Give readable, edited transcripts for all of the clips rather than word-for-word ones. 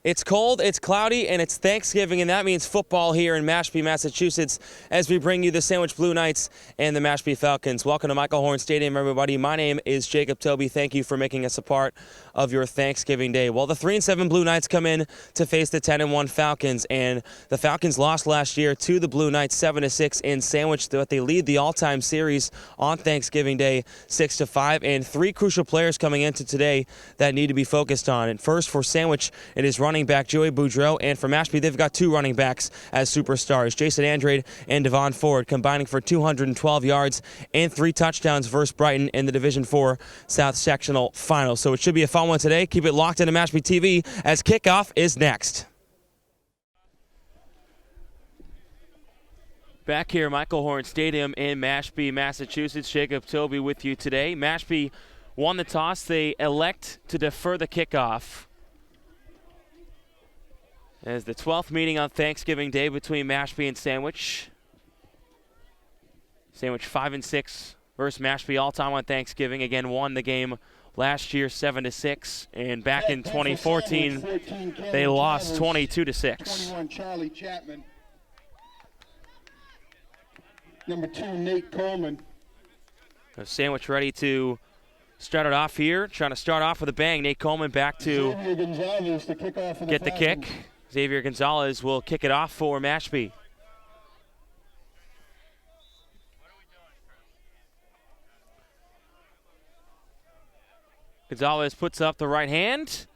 It's cold, it's cloudy, and it's Thanksgiving, and that means football here in Mashpee, Massachusetts, as we bring you the Sandwich Blue Knights and the Mashpee Falcons. Welcome to Michael Horn Stadium, everybody. My name is Jacob Toby. Thank you for making us a part of your Thanksgiving day. Well, the 3-7 Blue Knights come in to face the 10-1 Falcons, and the Falcons lost last year to the Blue Knights 7-6 in Sandwich, but they lead the all-time series on Thanksgiving Day 6-5, and three crucial players coming into today that need to be focused on. And first, for Sandwich, it is running back Joey Boudreau, and for Mashpee, they've got two running backs as superstars, Jason Andrade and Devon Ford, combining for 212 yards and 3 touchdowns versus Brighton in the Division IV South Sectional Final. So it should be a fun one today. Keep it locked into Mashpee TV as kickoff is next. Back here, Michael Horn Stadium in Mashpee, Massachusetts. Jacob Toby with you today. Mashpee won the toss. They elect to defer the kickoff, as the 12th meeting on Thanksgiving Day between Mashpee and Sandwich. Sandwich 5-6 versus Mashpee all-time on Thanksgiving. Again, won the game last year 7-6, and back in 2014 they lost 22-6. 21 Charlie Chapman. Number 2 Nate Coleman. Sandwich ready to start it off here, trying to start off with a bang. Nate Coleman back to get the kick. Xavier Gonzalez will kick it off for Mashpee. Gonzalez puts up the right hand,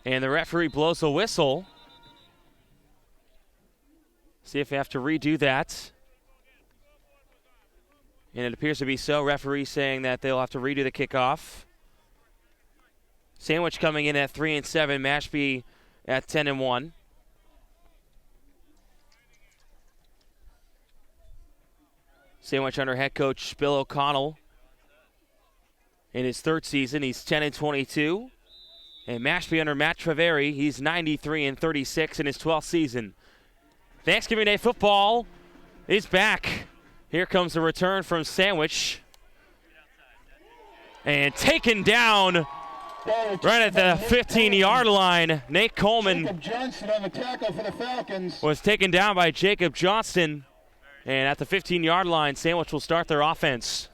and the referee blows a whistle. See if they have to redo that. And it appears to be so. Referee saying that they'll have to redo the kickoff. Sandwich coming in at 3-7, Mashpee at 10-1. Sandwich under head coach Bill O'Connell in his third season. He's 10-22. And Mashpee under Matt Treveri, he's 93-36 in his 12th season. Thanksgiving Day football is back. Here comes the return from Sandwich. And taken down right at the 15-yard line. Nate Coleman Jacob Johnson on the tackle for the Falcons. was taken down by Jacob Johnston. And at the 15-yard line, Sandwich will start their offense.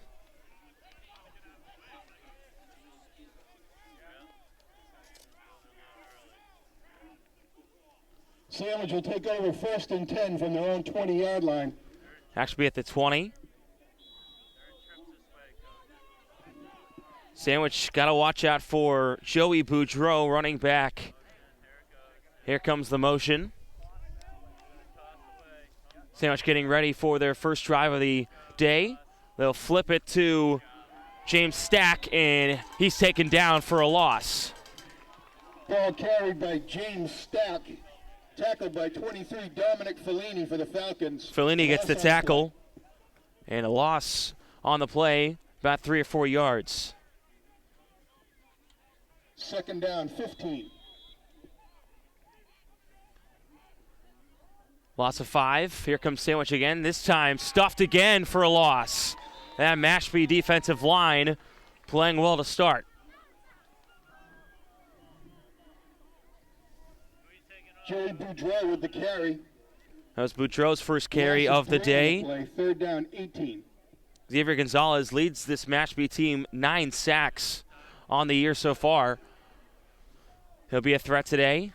Sandwich will take over 1st and 10 from their own 20-yard line. Actually at the 20. Sandwich got to watch out for Joey Boudreau, running back. Here comes the motion. Sandwich getting ready for their first drive of the day. They'll flip it to James Stack, and he's taken down for a loss. Ball carried by James Stack. Tackled by 23, Dominic Fellini for the Falcons. Fellini gets the tackle, and a loss on the play, about 3 or 4 yards. 2nd down, 15. Loss of 5. Here comes Sandwich again. This time stuffed again for a loss. That Mashpee defensive line playing well to start. Joey Boudreau with the carry. That was Boudreau's first carry of the day. 3rd down, 18. Xavier Gonzalez leads this Mashpee team 9 sacks on the year so far. He'll be a threat today.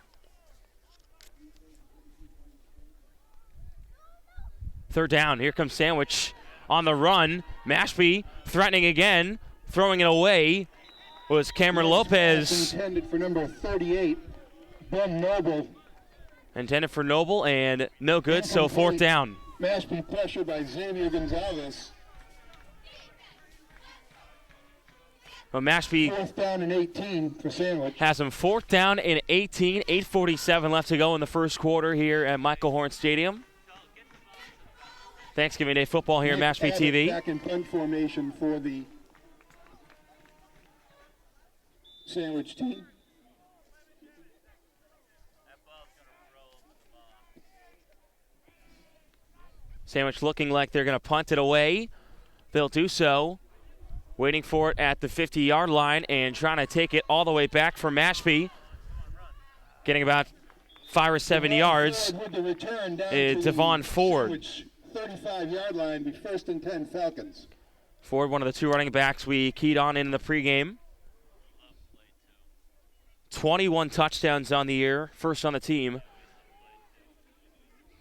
3rd down. Here comes Sandwich on the run. Mashpee threatening again, throwing it away was Cameron Lopez. Intended for number 38, Ben Noble. Intended for Noble, and no good, so 4th down. Mashpee pressure by Xavier Gonzalez. But Mashpee 4th down and 18 for Sandwich. has them 4th down and 18, 8:47 left to go in the first quarter here at Michael Horn Stadium. Thanksgiving Day football here at Mashpee TV. Back in punt formation for the Sandwich team. Sandwich looking like they're going to punt it away. They'll do so. Waiting for it at the 50-yard line and trying to take it all the way back for Mashpee. Getting about 5 or 7 yards. With the return down It's to Devon the Ford. 35-yard line, be 1st and 10 Falcons. Ford, one of the 2 running backs we keyed on in the pregame. 21 touchdowns on the year, first on the team.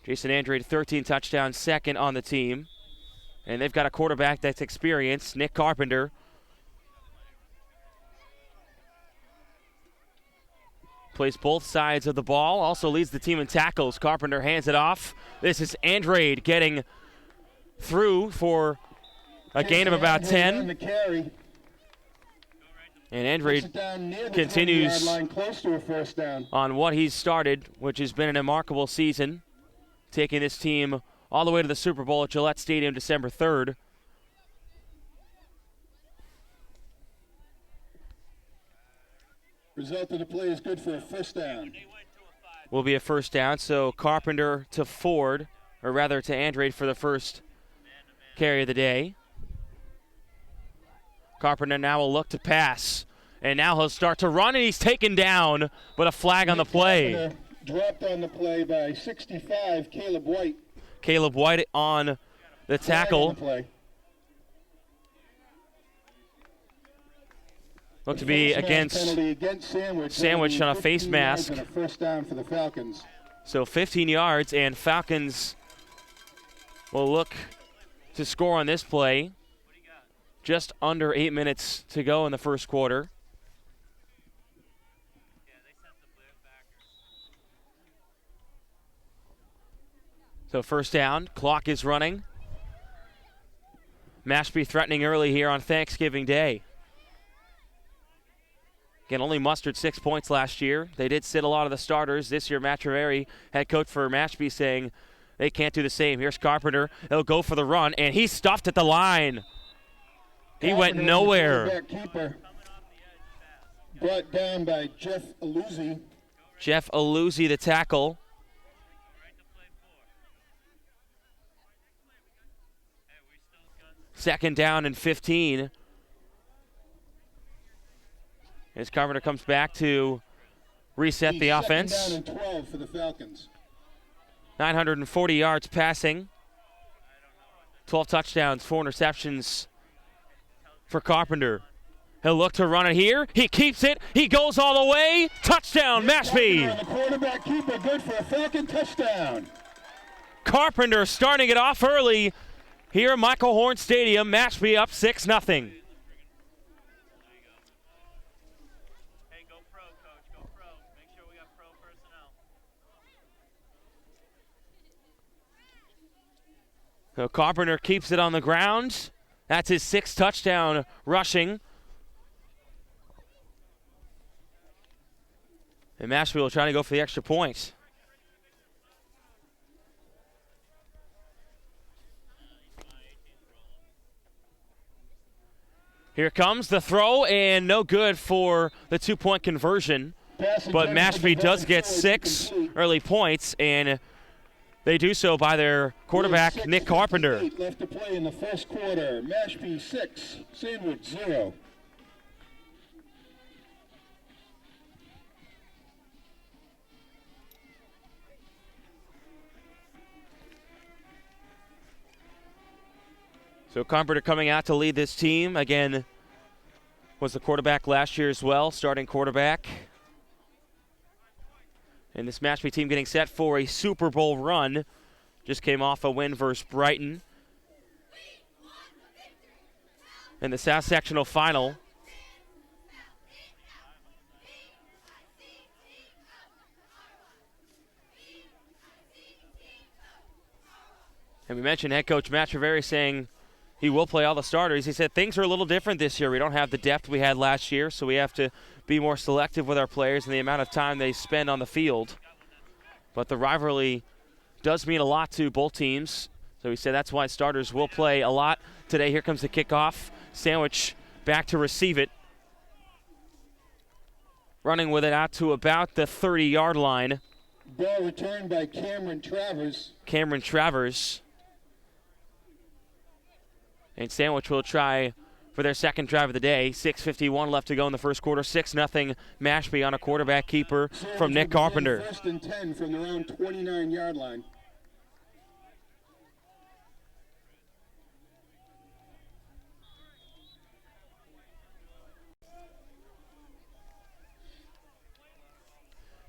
Jason Andrade, 13 touchdowns, second on the team. And they've got a quarterback that's experienced, Nick Carpenter. Plays both sides of the ball, also leads the team in tackles. Carpenter hands it off. This is Andrade getting through for a gain of about 10. And Andrade continues on what he's started, which has been a remarkable season, taking this team all the way to the Super Bowl at Gillette Stadium December 3rd. Result of the play is good for a 1st down. Will be a 1st down, so Carpenter to Ford, or rather to Andrade for the first carry of the day. Carpenter now will look to pass, and now he'll start to run, and he's taken down, but a flag on the play. Carpenter dropped on the play by 65, Caleb White. Caleb White on the tackle. Looked to be against Sandwich on a face mask. And a 1st down for the Falcons. So 15 yards, and Falcons will look to score on this play. Just under 8 minutes to go in the first quarter. So 1st down, clock is running. Mashpee threatening early here on Thanksgiving Day. Again, only mustered 6 points last year. They did sit a lot of the starters. This year, Matt Treveri, head coach for Mashpee, saying they can't do the same. Here's Carpenter. He'll go for the run, and he's stuffed at the line. He went nowhere. Keeper brought down by Jeff Aluzzi. Jeff Aluzzi, the tackle. Second down and 15. As Carpenter comes back to reset the offense. 2nd down and 12 for the Falcons. 940 yards passing. 12 touchdowns, 4 interceptions for Carpenter. He'll look to run it here. He keeps it. He goes all the way. Touchdown, Mashpee. The quarterback keeper, good for a Falcon touchdown. Carpenter starting it off early here at Michael Horn Stadium. Mashpee up 6-0. So Carpenter keeps it on the ground. That's his 6th touchdown rushing. And Mashpee will try to go for the extra point. Here comes the throw, and no good for the 2-point conversion. But Mashpee does get 6 early points, and they do so by their quarterback, Nick Carpenter. Left to play in the first quarter. Mashpee 6, Sandwich 0. So Carpenter coming out to lead this team. Again, was the quarterback last year as well, starting quarterback. And this Mashpee team getting set for a Super Bowl run. Just came off a win versus Brighton in the South Sectional Final. And we mentioned head coach Matt Treveri saying he will play all the starters. He said things are a little different this year. We don't have the depth we had last year, so we have to be more selective with our players and the amount of time they spend on the field. But the rivalry does mean a lot to both teams. So he said that's why starters will play a lot today. Here comes the kickoff. Sandwich back to receive it. Running with it out to about the 30-yard line. Ball returned by Cameron Travers. And Sandwich will try for for their second drive of the day. 6:51 left to go in the first quarter. 6-0 Mashpee on a quarterback keeper from Nick Carpenter. First and 10 from their own 29-yard line.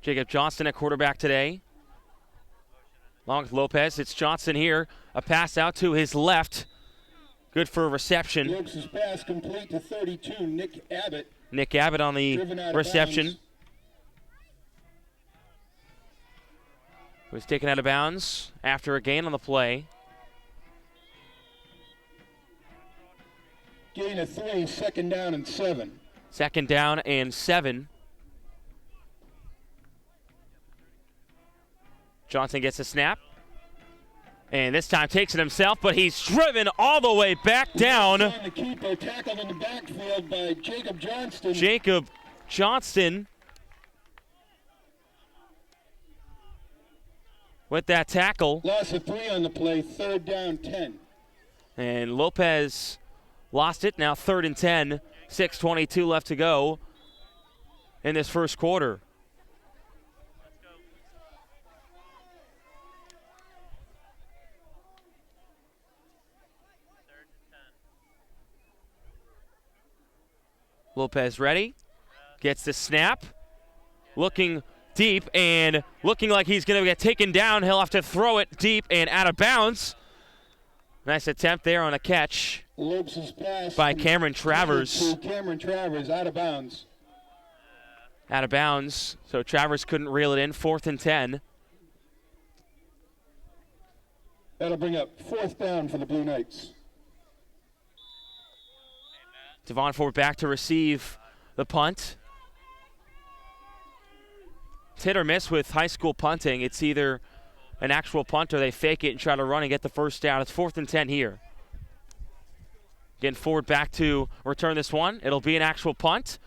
Jacob Johnston at quarterback today. Along with Lopez, it's Johnson here. A pass out to his left. Good for a reception. Lopes' pass complete to 32, Nick Abbott. Nick Abbott on the reception. Was taken out of bounds after a gain on the play. Gain of 3, second down and 7. Second down and 7. Johnson gets a snap. And this time takes it himself, but he's driven all the way back down. The keeper tackled in the backfield by Jacob Johnston. Jacob Johnston with that tackle. Loss of 3 on the play, third down 10. And Lopez lost it, now 3rd and 10. 6:22 left to go in this first quarter. Lopez ready, gets the snap, looking deep and looking like he's going to get taken down. He'll have to throw it deep and out of bounds. Nice attempt there on a catch by Cameron Travers. Cameron Travers out of bounds. Out of bounds, so Travers couldn't reel it in. 4th and 10. That'll bring up 4th down for the Blue Knights. Devon Ford back to receive the punt. It's hit or miss with high school punting. It's either an actual punt or they fake it and try to run and get the first down. It's 4th and 10 here. Again, Ford back to return this one. It'll be an actual punt.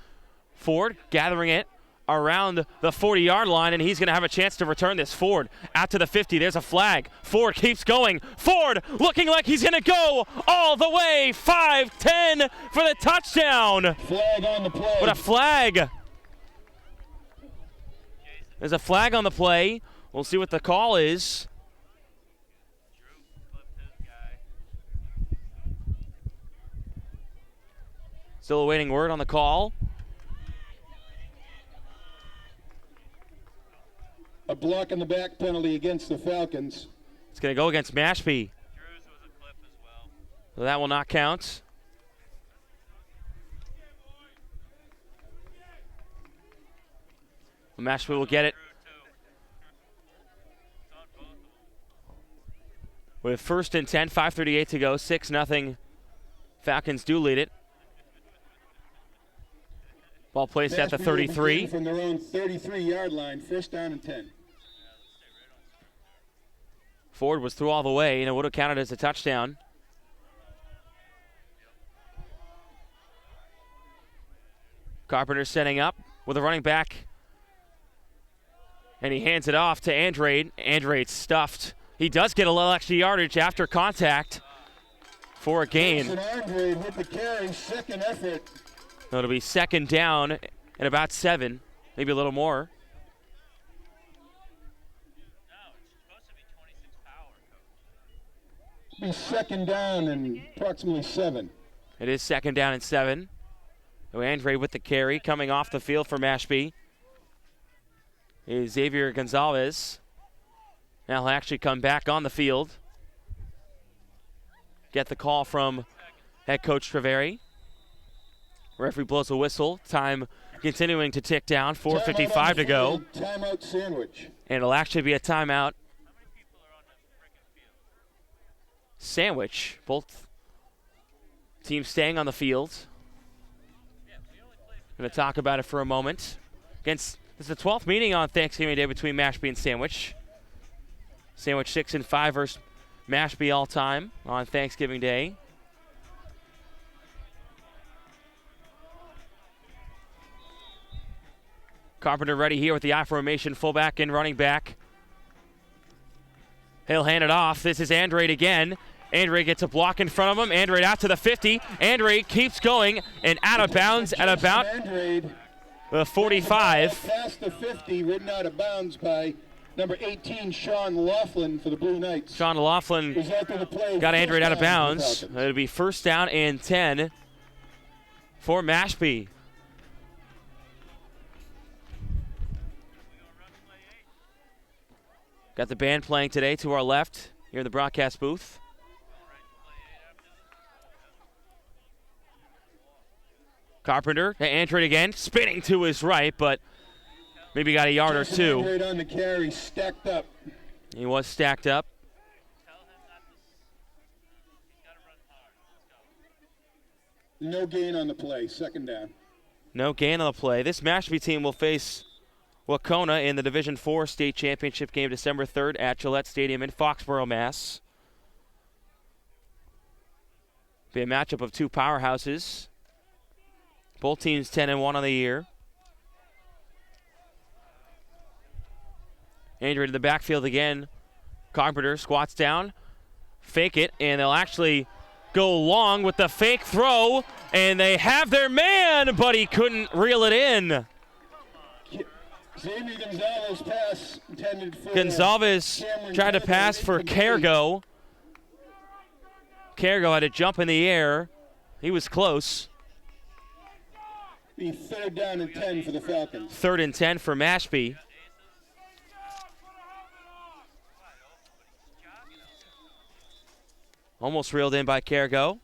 Ford gathering it around the 40-yard line, and he's going to have a chance to return this. Ford out to the 50. There's a flag. Ford keeps going. Ford looking like he's going to go all the way. 5-10 for the touchdown. Flag on the play. What a flag. There's a flag on the play. We'll see what the call is. Still awaiting word on the call. A block in the back penalty against the Falcons. It's going to go against Mashpee. So that will not count. Mashpee will get it. With 1st and 10, 5:38 to go, 6-0. Falcons do lead it. Ball placed at the 33. From their own 33-yard line, 1st down and 10. Ford was through all the way, and it would have counted as a touchdown. Carpenter setting up with a running back. And he hands it off to Andrade. Andrade stuffed. He does get a little extra yardage after contact for a gain. Andrade with the carry, second effort. So it'll be 2nd down and about 7, maybe a little more. Be 2nd down and approximately 7. It is 2nd down and 7. So Andre with the carry coming off the field for Mashpee is Xavier Gonzalez. Now he'll actually come back on the field. Get the call from head coach Treveri. Referee blows a whistle. Time continuing to tick down. 4:55 to go. Timeout sandwich. And it'll actually be a timeout sandwich. Both teams staying on the field. Going to talk about it for a moment. This is the 12th meeting on Thanksgiving Day between Mashpee and Sandwich. Sandwich 6-5 versus Mashpee all time on Thanksgiving Day. Carpenter ready here with the I formation, fullback and running back. He'll hand it off. This is Andrade again. Andre gets a block in front of him. Andre out to the 50. Andre keeps going and out of bounds at about the 45. Past the 50, ridden out of bounds by number 18, Sean Laughlin for the Blue Knights. Sean Laughlin got Andre out of bounds. It'll be first down and 10 for Mashpee. Got the band playing today to our left here in the broadcast booth. Carpenter to Andre again, spinning to his right, but maybe got a yard or two. Andre on the carry, stacked up. He was stacked up. No gain on the play, second down. No gain on the play. This Mashpee team will face Wacona in the Division IV state championship game December 3rd at Gillette Stadium in Foxborough, Mass. Be a matchup of two powerhouses. Both teams 10-1 on the year. Andre to the backfield again. Carpenter squats down, fake it, and they'll actually go long with the fake throw, and they have their man, but he couldn't reel it in. Xavier Gonzalez pass intended for Gonzalez tried to pass for Cargo. Cargo had to jump in the air. He was close. Be third down and 10 for the Falcons. Third and 10 for Mashpee. Almost reeled in by Cargo.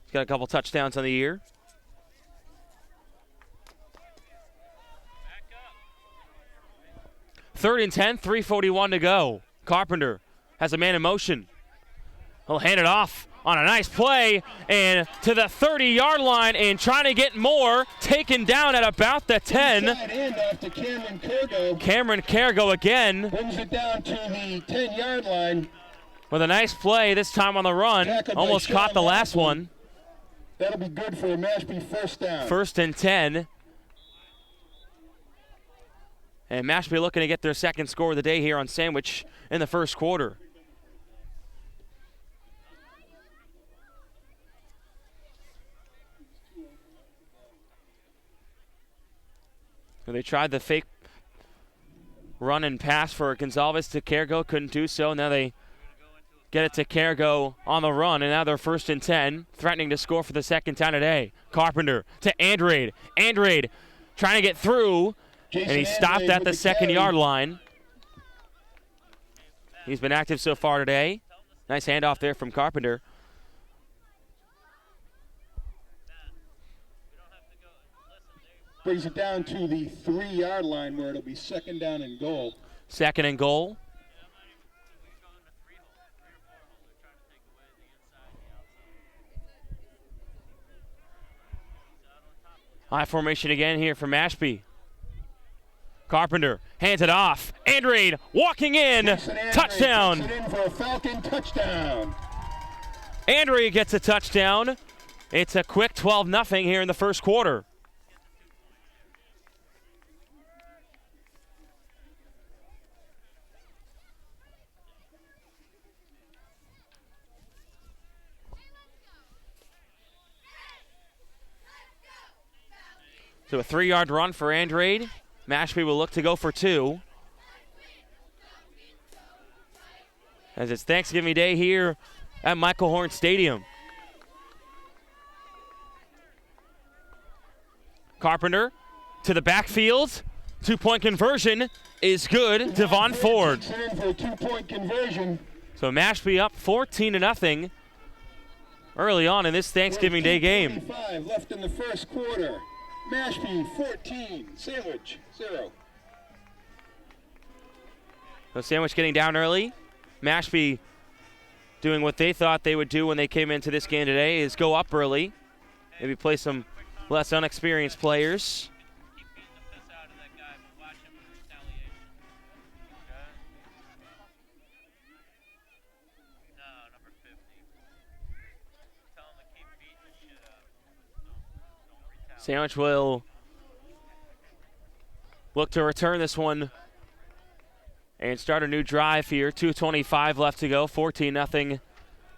He's got a couple touchdowns on the year. Third and 10, 3:41 to go. Carpenter has a man in motion. He'll hand it off on a nice play and to the 30-yard line and trying to get more. Taken down at about the 10. After Cameron Cargo. Cameron Cargo again. Brings it down to the 10-yard line. With a nice play, this time on the run. Almost caught the last one. That'll be good for a Mashpee first down. First and 10. And Mashpee looking to get their second score of the day here on Sandwich in the first quarter. So they tried the fake run and pass for Gonzalez to Cargo, couldn't do so. Now they get it to Cargo on the run, and now they're first and 10, threatening to score for the second time today. Carpenter to Andrade. Andrade trying to get through, and he stopped at the second-yard line. He's been active so far today. Nice handoff there from Carpenter. Brings it down to the 3-yard line where it'll be second down and goal. Second and goal. High formation again here for Mashpee. Carpenter hands it off. Andrade walking in. Touchdown. Puts it in for a Falcon touchdown. Andrade gets a touchdown. It's a quick 12-0 here in the first quarter. So a 3-yard run for Andrade. Mashpee will look to go for 2. As it's Thanksgiving Day here at Michael Horn Stadium. Carpenter to the backfield. 2-point conversion is good. Devon Ford. For a 2-point conversion. So Mashpee up 14-0 early on in this Thanksgiving Day game. 5 left in the first quarter. Mashpee 14, Sandwich 0. So Sandwich getting down early. Mashpee doing what they thought they would do when they came into this game today is go up early. Maybe play some less unexperienced players. Sandwich will look to return this one and start a new drive here. 2:25 left to go. 14-0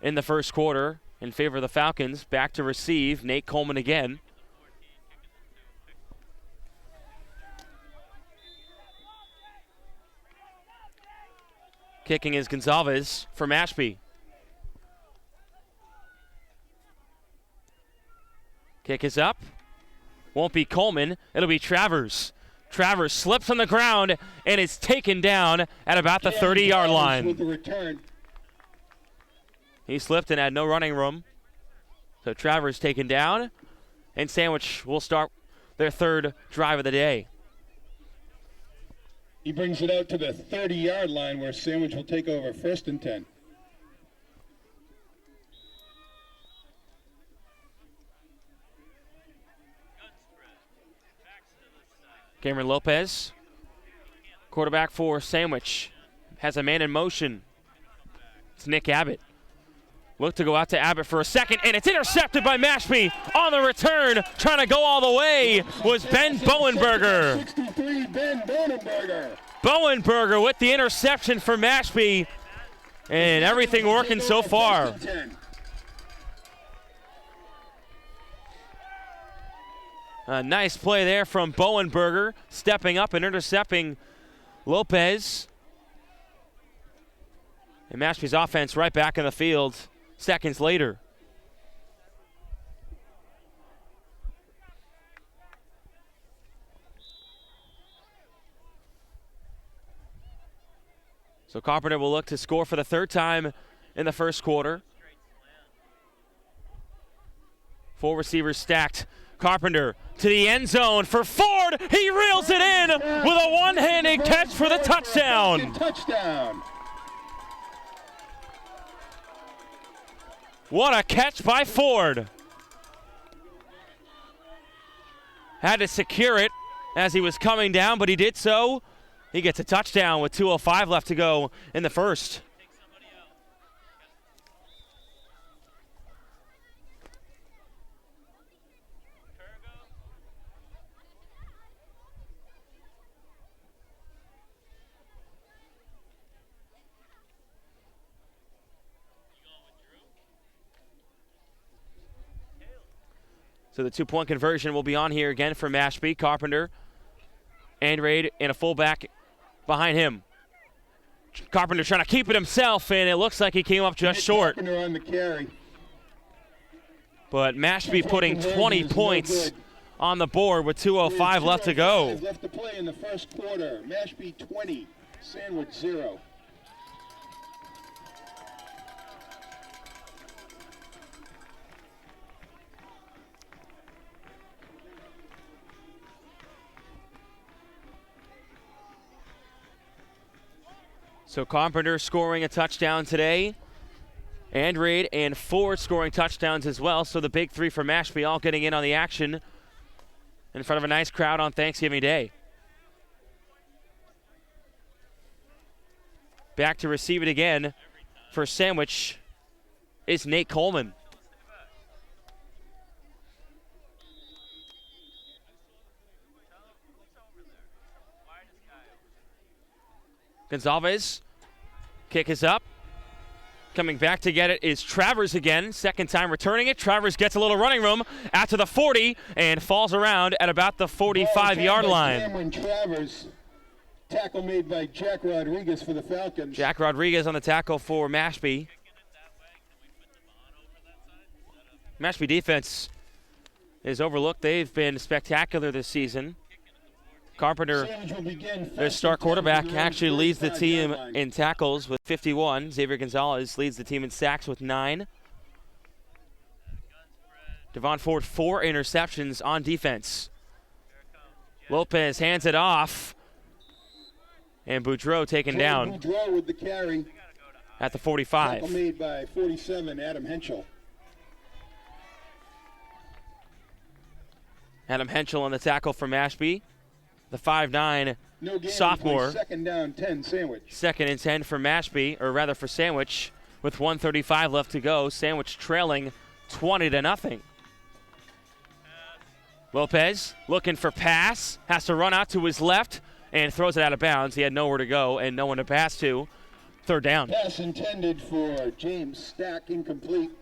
in the first quarter in favor of the Falcons. Back to receive, Nate Coleman again. Kicking is Gonzalez for Mashpee. Kick is up. Won't be Coleman. It'll be Travers. Travers slips on the ground and is taken down at about the 30-yard line. With the return. He slipped and had no running room. So Travers taken down. And Sandwich will start their third drive of the day. He brings it out to the 30-yard line where Sandwich will take over 1st and 10. Cameron Lopez, quarterback for Sandwich, has a man in motion. It's Nick Abbott. Look to go out to Abbott for a second, and it's intercepted by Mashpee. On the return, trying to go all the way, was Ben Bowenberger. 63, Ben Bowenberger. Bowenberger with the interception for Mashpee, and everything working so far. A nice play there from Bowenberger, stepping up and intercepting Lopez. And Mashpee's offense right back in the field seconds later. So Carpenter will look to score for the third time in the first quarter. 4 receivers stacked. Carpenter to the end zone for Ford. He reels it in with a one-handed catch for the touchdown. Touchdown. What a catch by Ford. Had to secure it as he was coming down, but he did so. He gets a touchdown with 2:05 left to go in the first. So the 2-point conversion will be on here again for Mashpee. Carpenter, Andrade, and a fullback behind him. Carpenter trying to keep it himself, and it looks like he came up just short. Carpenter on the carry. But Mashpee putting 20 points on the board with 2:05 left to go. Left to play in the first quarter. Mashpee 20, Sandwich 0. So Carpenter scoring a touchdown today. Andrade and Ford scoring touchdowns as well. So the big three for Mashpee all getting in on the action in front of a nice crowd on Thanksgiving Day. Back to receive it again for Sandwich is Nate Coleman. Gonzalez, kick is up. Coming back to get it is Travers again. Second time returning it. Travers gets a little running room out to the 40 and falls around at about the 45-yard line. Cameron Travers. Tackle made by Jack Rodriguez for the Falcons. Jack Rodriguez on the tackle for Mashpee. Mashpee defense is overlooked. They've been spectacular this season. Carpenter, their star quarterback, actually leads the team in tackles with 51. Xavier Gonzalez leads the team in sacks with 9. Devon Ford, 4 interceptions on defense. Lopez hands it off. And Boudreau taken down Boudreau with the carry at the 45. Tackle made by 47, Adam Henschel. Adam Henschel on the tackle for Mashpee. The 5'9" sophomore. Second down, 10, Sandwich. Second and 10 for Mashpee, or rather for Sandwich, with 1:35 left to go. Sandwich trailing 20-0. Lopez looking for pass, has to run out to his left and throws it out of bounds. He had nowhere to go and no one to pass to. third down. Pass intended for James Stack, incomplete.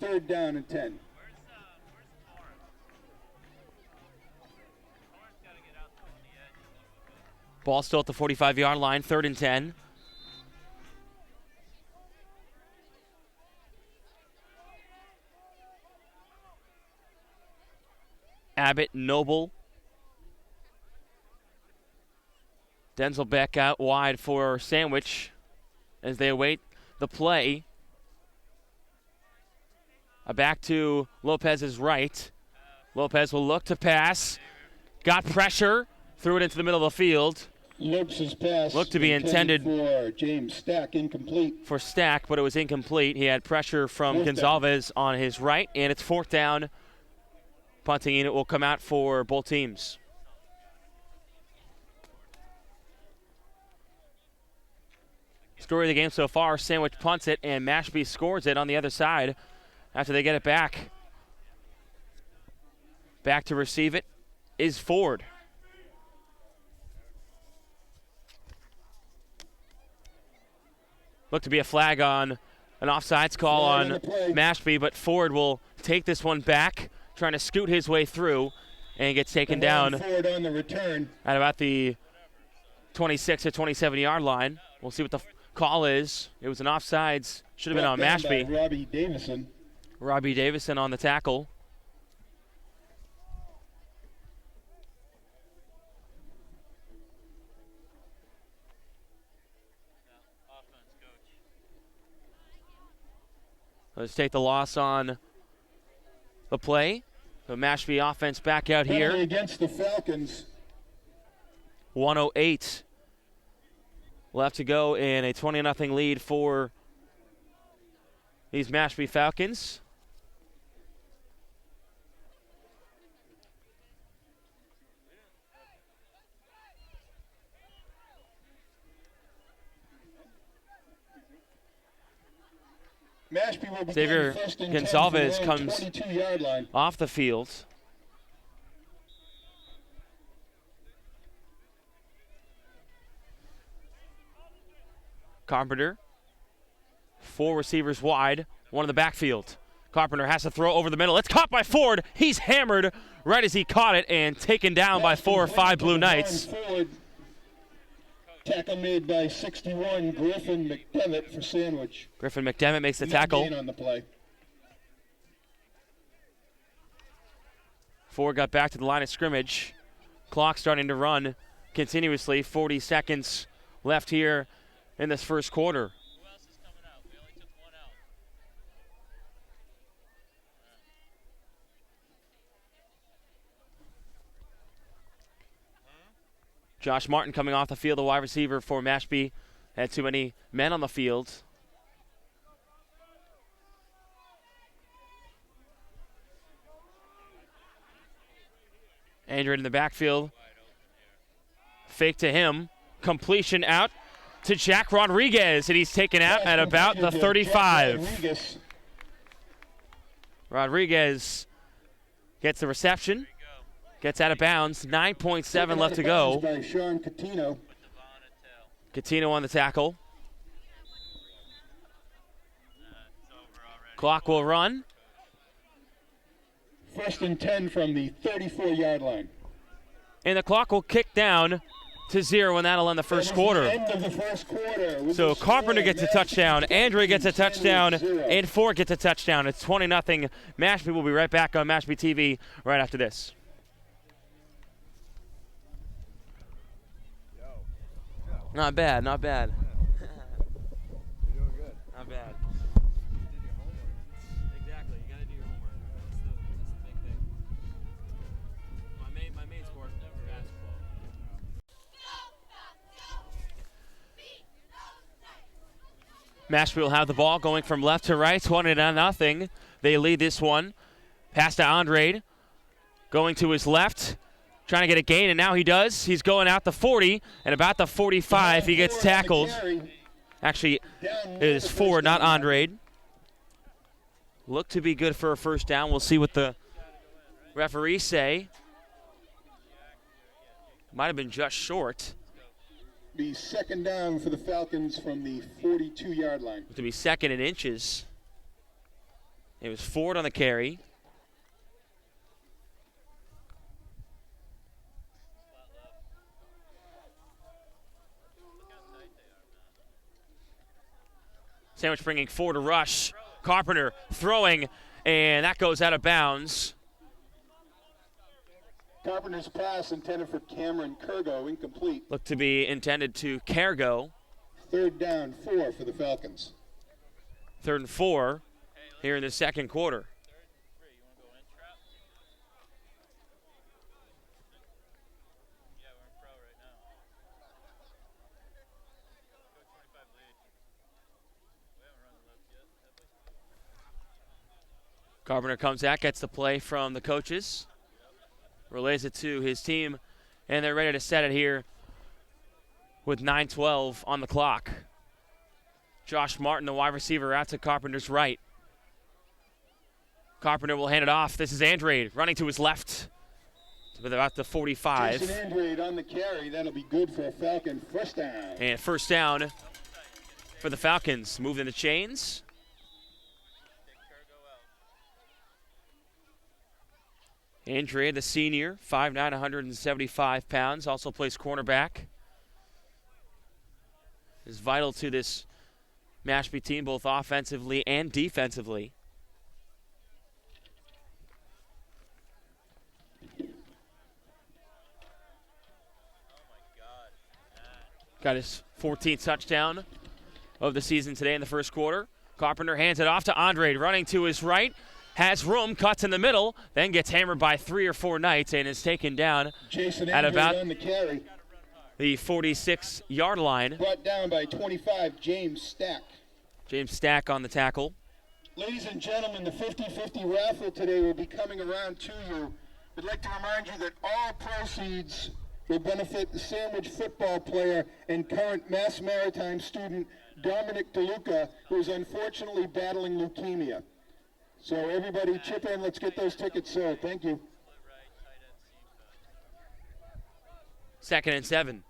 3rd down and 10. Ball still at the 45-yard line, 3rd and 10. Abbott, Noble. Denzel Beck out wide for Sandwich as they await the play. Back to Lopez's right. Lopez will look to pass. Got pressure. Threw it into the middle of the field. Lopez's pass looked to be intended for James Stack, incomplete. For Stack, but it was incomplete. He had pressure from Gonzalez on his right, and it's 4th down. Punting unit will come out for both teams. Story of the game so far, Sandwich punts it, and Mashpee scores it on the other side after they get it back. Back to receive it is Ford. Looked to be a flag on an offsides call on Mashpee, but Ford will take this one back, trying to scoot his way through, and gets taken down Ford on the return at about the 26 or 27-yard line. We'll see what the call is. It was an offsides. Should have been on Mashpee. Robbie Davison. Robbie Davison on the tackle. Let's take the loss on the play. The Mashpee offense back out here. Against the Falcons. 1:08 left to go in a 20-0 lead for these Mashpee Falcons. Mashpee will begin Xavier first and 10 Gonzalez from comes 22-yard line. off the field. Carpenter, 4 receivers wide, 1 in the backfield. Carpenter has to throw over the middle. It's caught by Ford. He's hammered right as he caught it and taken down by 4 or 5 Blue Knights. Tackle made by 61, Griffin McDevitt for Sandwich. Griffin McDevitt makes the tackle. On the play. Ford got back to the line of scrimmage. Clock starting to run continuously. 40 seconds left here in this first quarter. Who else is coming out? We only took 1 out. Josh Martin coming off the field, the wide receiver for Mashpee. Had too many men on the field. Andrew in the backfield. Fake to him. Completion out to Jack Rodriguez, and he's taken out at about the 35. Rodriguez gets the reception. Gets out of bounds. 9.7 left to go. By Sean Catino. Catino on the tackle. Clock will run. First and 10 from the 34-yard line. And the clock will kick down to 0, and that'll end the first quarter. End of the first quarter. So Carpenter gets a touchdown, Andre gets a touchdown, and Ford gets a touchdown. It's 20-0. Mashpee will be right back on Mashpee TV right after this. Not bad, not bad. You're doing good. Not bad. You did your homework. Exactly, you gotta do your homework. That's the big thing. My main sport is basketball. Mashpee will have the ball going from left to right, 20-0. They lead this one. Pass to Andre, going to his left. Trying to get a gain, and now he does. He's going out the 40, and about the 45, he gets tackled. Actually, it is Ford, not Andre. Looked to be good for a first down. We'll see what the referees say. Might have been just short. be second down for the Falcons from the 42-yard line. To be second in inches. It was Ford on the carry. Sandwich bringing Ford to rush. Carpenter throwing, and that goes out of bounds. Carpenter's pass intended for Cameron Kurgo, incomplete. Looked to be intended to Cargo. Third down, 4 for the Falcons. 3rd and 4 here in the second quarter. Carpenter comes out, gets the play from the coaches, relays it to his team, and they're ready to set it here with 9:12 on the clock. Josh Martin, the wide receiver, out to Carpenter's right. Carpenter will hand it off. This is Andrade running to his left with about the 45. Jason Andrade on the carry. That'll be good for a Falcon first down. And first down for the Falcons. Moving the chains. Andrade, the senior, 5'9", 175 pounds, also plays cornerback. Is vital to this Mashpee team, both offensively and defensively. Got his 14th touchdown of the season today in the first quarter. Carpenter hands it off to Andrade, running to his right. Has room, cuts in the middle, then gets hammered by 3 or 4 Knights and is taken down Jason at about on the carry. The 46-yard line. Brought down by 25, James Stack. James Stack on the tackle. Ladies and gentlemen, the 50-50 raffle today will be coming around to you. I'd like to remind you that all proceeds will benefit the Sandwich football player and current Mass Maritime student Dominic DeLuca, who is unfortunately battling leukemia. So everybody chip in, let's get those tickets sold. Thank you. 2nd and 7.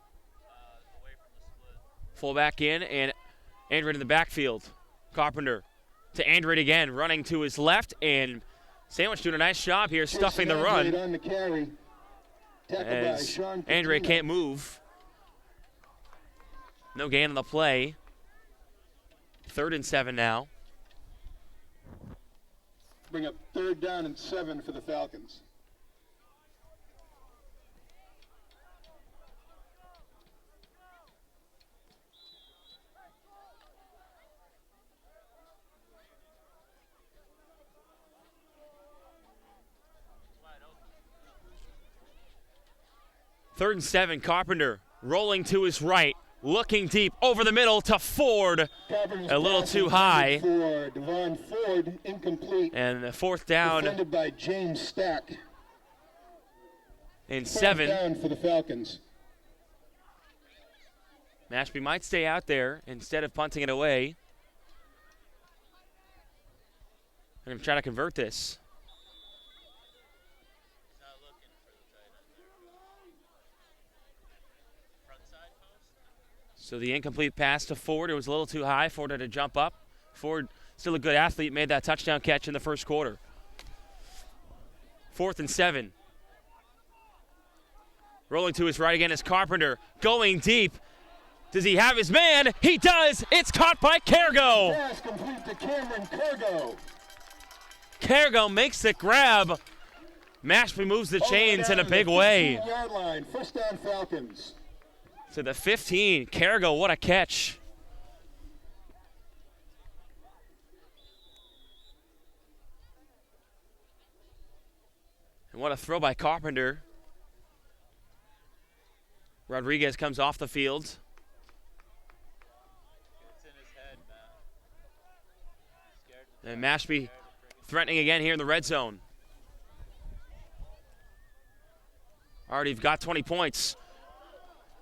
Fullback in, and Andrade in the backfield. Carpenter to Andrade again, running to his left, and Sandwich doing a nice job here, stuffing the run. On the carry. As Andrade can't move. No gain on the play. 3rd and 7 now. Bring up 3rd down and 7 for the Falcons. Third and 7, Carpenter rolling to his right, looking deep over the middle to Ford. A little too high. For Devon Ford, incomplete. And the 4th down. Defended by James Stack. And 7. 4th down for the Falcons. Mashpee might stay out there instead of punting it away. They're going to try to convert this. So the incomplete pass to Ford, it was a little too high. Ford had to jump up. Ford, still a good athlete, made that touchdown catch in the first quarter. 4th and 7. Rolling to his right again is Carpenter, going deep. Does he have his man? He does! It's caught by Cargo! Pass complete to Cameron Kurgo. Cargo makes the grab. Mashpee moves the chains in a big way. 15-yard line, first down Falcons. To the 15, Cargo, what a catch. And what a throw by Carpenter. Rodriguez comes off the field. It's in his head, man. And Mashpee threatening again here in the red zone. Already got 20 points.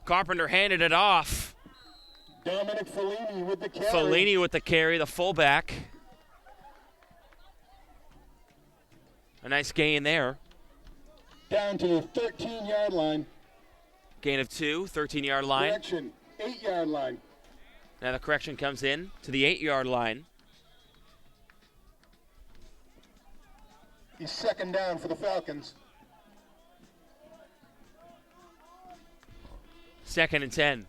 Carpenter handed it off. Dominic Fellini with the carry. Fellini with the carry, the fullback. A nice gain there. Down to the 13-yard line. Gain of 2, 13-yard line. Correction, 8-yard line. Now the correction comes in to the 8-yard line. He's second down for the Falcons. 2nd and 10.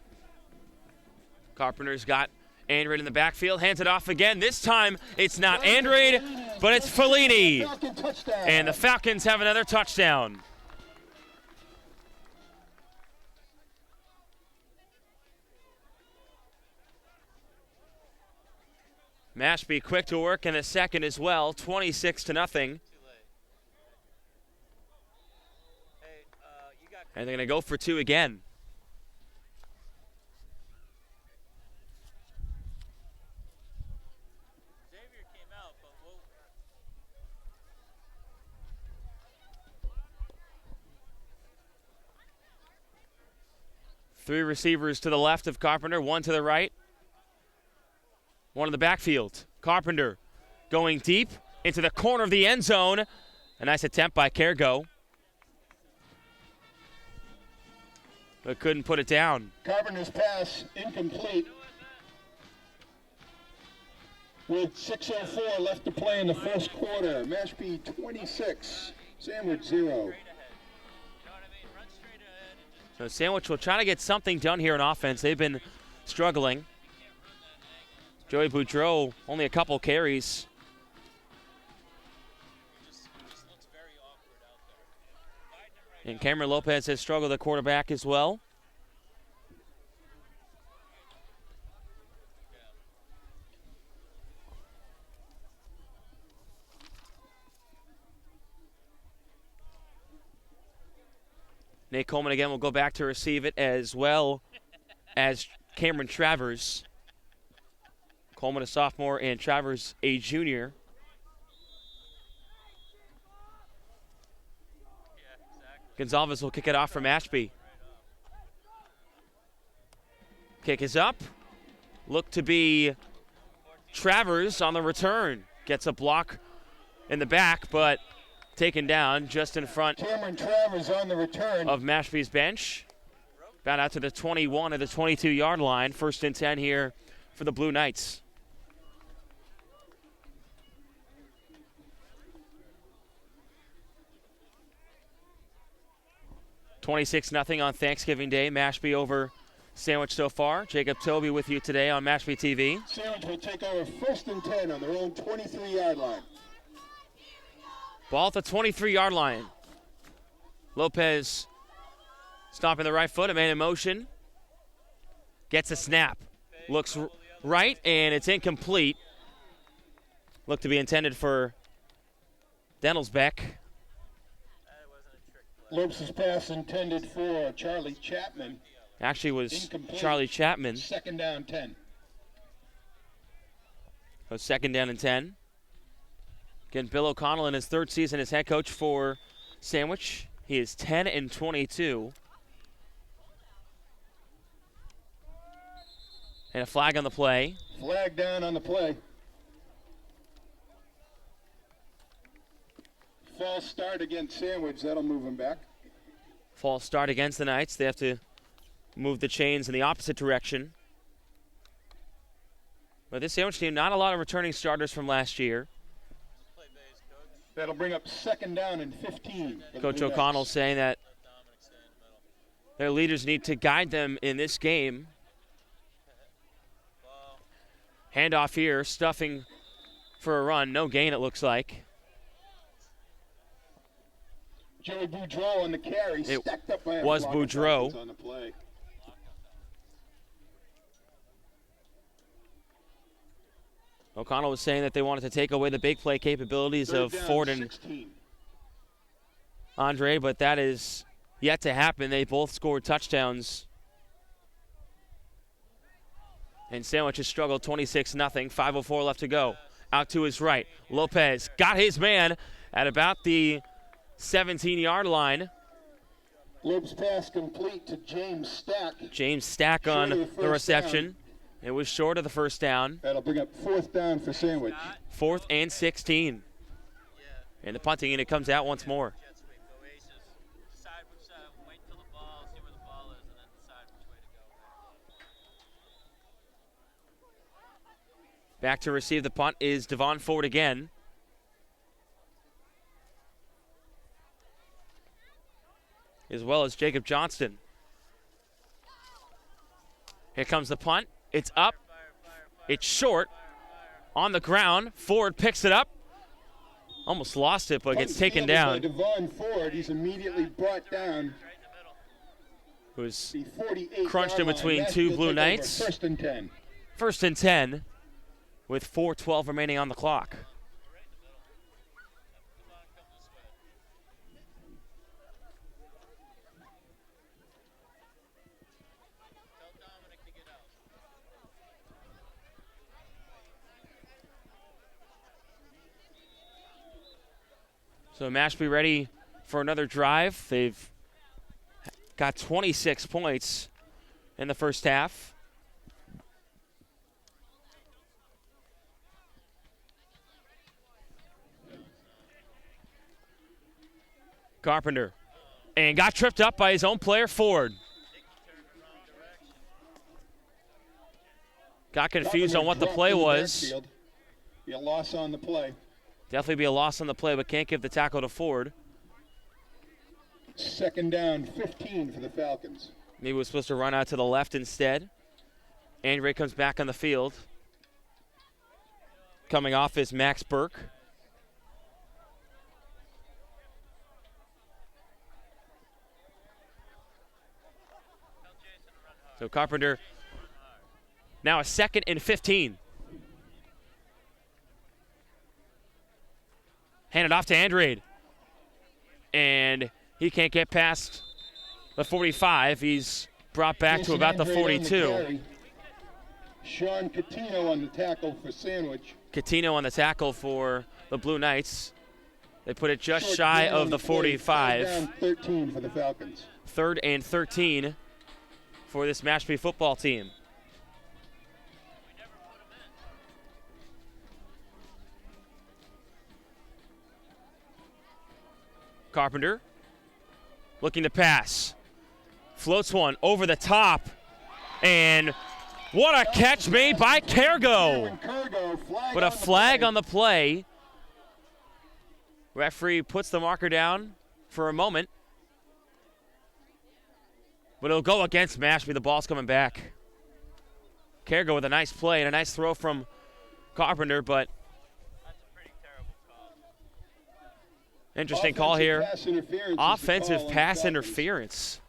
Carpenter's got Andrade in the backfield, hands it off again. This time it's not Andrade, but it's Fellini. Falcon touchdown. And the Falcons have another touchdown. Mashpee quick to work in the second as well, 26-0. And they're going to go for 2 again. Xavier came out, but we'll 3 receivers to the left of Carpenter, 1 to the right. 1 in the backfield. Carpenter going deep into the corner of the end zone. A nice attempt by Kergo, but couldn't put it down. Carpenter's pass incomplete. With 6:04 left to play in the first quarter. Mashpee 26, Sandwich 0. straight ahead. You know what I mean? Run straight ahead and just So Sandwich will try to get something done here in offense. They've been struggling. Joey Boudreau, only a couple carries. just looks very awkward out there. Guiding him right And Cameron Lopez has struggled at quarterback as well. Nate Coleman again will go back to receive it, as well as Cameron Travers. Coleman a sophomore and Travers a junior. Gonzalez will kick it off for Mashpee. Kick is up. Look to be Travers on the return. Gets a block in the back, but taken down just in front Cameron Travers on the return. of Mashpee's bench. About out to the 21 or the 22-yard line. 1st and 10 here for the Blue Knights. $26-0 on Thanksgiving Day. Mashpee over Sandwich so far. Jacob Toby with you today on Mashpee TV. Sandwich will take over 1st and 10 on their own 23-yard line. Ball at the 23-yard line. Lopez stomping the right foot, a man in motion. Gets a snap. Looks right, and it's incomplete. Looked to be intended for Dennelsbeck. That wasn't a trick play. Lopes' pass intended for Charlie Chapman. Actually was Incomplete. Charlie Chapman. 2nd down 10. So 2nd down and 10. Again, Bill O'Connell in his 3rd season as head coach for Sandwich. He is 10-22. And a flag on the play. Flag down on the play. False start against Sandwich. That'll move him back. False start against the Knights. They have to move the chains in the opposite direction. But this Sandwich team, not a lot of returning starters from last year. Play base, coach. That'll bring up 2nd down and 15. for the Coach Blue Knights. O'Connell saying that Let Dominic stay in the middle. their leaders need to guide them in this game. Ball. Handoff here, stuffing for a run. No gain, it looks like. Joey Boudreau on the carry. It Stacked up by a was flock of Boudreau. Falcons on the play. O'Connell was saying that they wanted to take away the big play capabilities of 3rd down, Ford and 16. Andre, but that is yet to happen. They both scored touchdowns. And Sandwich has struggled 26-0. 5:04 left to go. Out to his right. Lopez got his man at about the 17-yard line. Lopes pass complete to James Stack. James Stack Short on of the the first reception. It was short of the 1st down. That'll bring up 4th down for Sandwich. 4th and 16. Yeah. And the punting unit comes out once more. Jet sweep. Go aces. Decide which side. Wait till the ball. See where the ball is, and then decide which way to go. Back to receive the punt is Devon Ford again. As well as Jacob Johnston. Here comes the punt. It's up. It's short. On the ground. Ford picks it up. Almost lost it, but gets taken down. Devon Ford, he's immediately brought down. Was The 48 crunched in yard between line. two Nashville Blue take over Knights. First and 10. First and 10 with 4:12 remaining on the clock. So Mashpee ready for another drive. They've got 26 points in the first half. Carpenter. And got tripped up by his own player, Ford. Got confused on what the play was. Be a loss on the play. Definitely be a loss on the play, but can't give the tackle to Ford. Second down, 15 for the Falcons. Maybe was supposed to run out to the left instead. Andre comes back on the field. Coming off is Max Burke. So Carpenter now a 2nd and 15. Handed off to Andrade. And he can't get past the 45. He's brought back to about the 42. Sean Catino on the tackle for Sandwich. Catino on the tackle for the Blue Knights. They put it just shy of the 45. Down 13 for the Falcons. 3rd and 13 for this Mashpee football team. Carpenter looking to pass. Floats one over the top. And what a catch made by Kergo. But a flag on the play. Referee puts the marker down for a moment. But it'll go against Mashpee. The ball's coming back. Kergo with a nice play and a nice throw from Carpenter, but interesting call here. Offensive pass interference.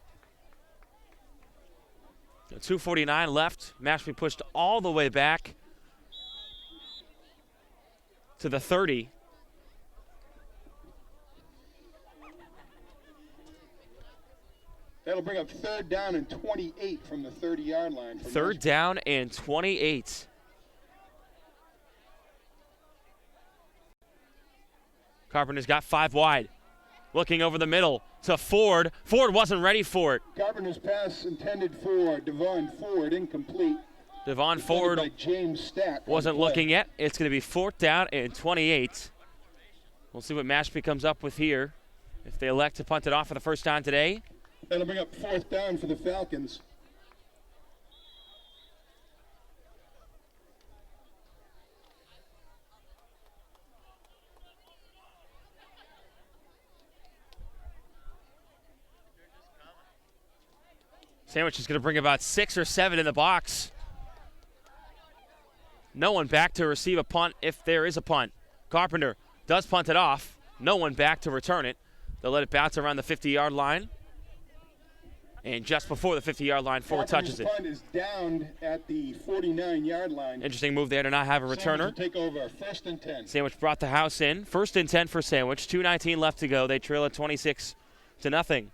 2:49 left. Mashpee pushed all the way back to the 30. That'll bring up 3rd down and 28 from the 30-yard line. 3rd down and 28. Carpenter's got 5 wide. Looking over the middle to Ford. Ford wasn't ready for it. Carpenter's pass intended for Devon Ford, incomplete. Devon Defended Ford by James Stack wasn't on the play. looking yet. It's going to be 4th down and 28. We'll see what Mashpee comes up with here. If they elect to punt it off for the first time today. That'll bring up 4th down for the Falcons. Sandwich is going to bring about 6 or 7 in the box. No one back to receive a punt if there is a punt. Carpenter does punt it off. No one back to return it. They'll let it bounce around the 50-yard line. And just before the 50-yard line, Ford touches it. Punt is down at the 49-yard line. Interesting move there to not have a returner. Sandwich will take over 1st and 10. Sandwich brought the house in. 1st and 10 for Sandwich. 2:19 left to go. They trail at 26-0.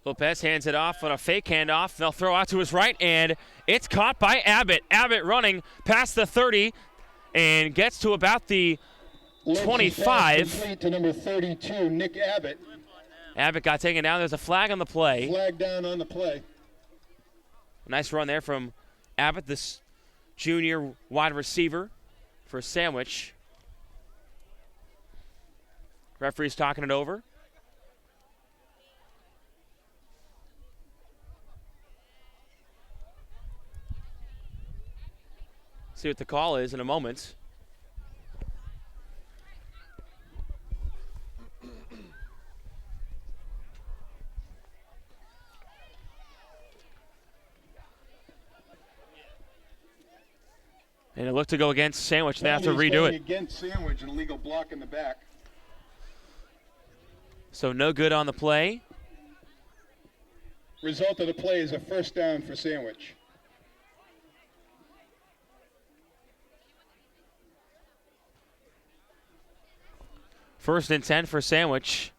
Lopez hands it off on a fake handoff. They'll throw out to his right, and it's caught by Abbott. Abbott running past the 30 and gets to about the 25. Complete to number 32, Nick Abbott. Abbott got taken down. There's a flag on the play. Flag down on the play. Nice run there from Abbott, this junior wide receiver for Sandwich. Referee's talking it over. See what the call is in a moment. And it looked to go against Sandwich. They have to redo it. Against Sandwich, an illegal block in the back. So no good on the play. Result of the play is a first down for Sandwich. First and 10 for Sandwich.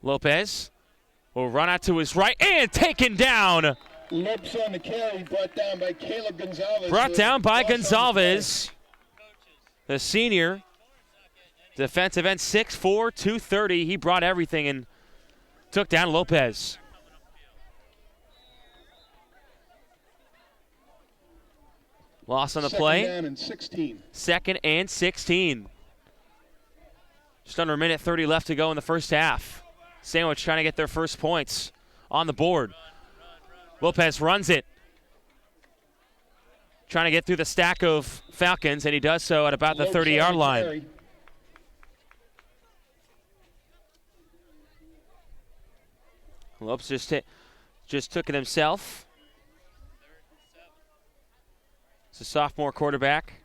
Lopez will run out to his right and taken down. Lopes on the carry, brought down by Caleb Gonzalez. Brought down by Gonzalez, the senior. Defensive end, 6'4", 230. He brought everything and took down Lopez. Loss on the play. Second down and 16. Second and 16. Just under a minute 30 left to go in the first half. Sandwich trying to get their first points on the board. Lopez runs it. Trying to get through the stack of Falcons, and he does so at about the 30-yard line. Carry. Lopes just took it himself. It's a sophomore quarterback.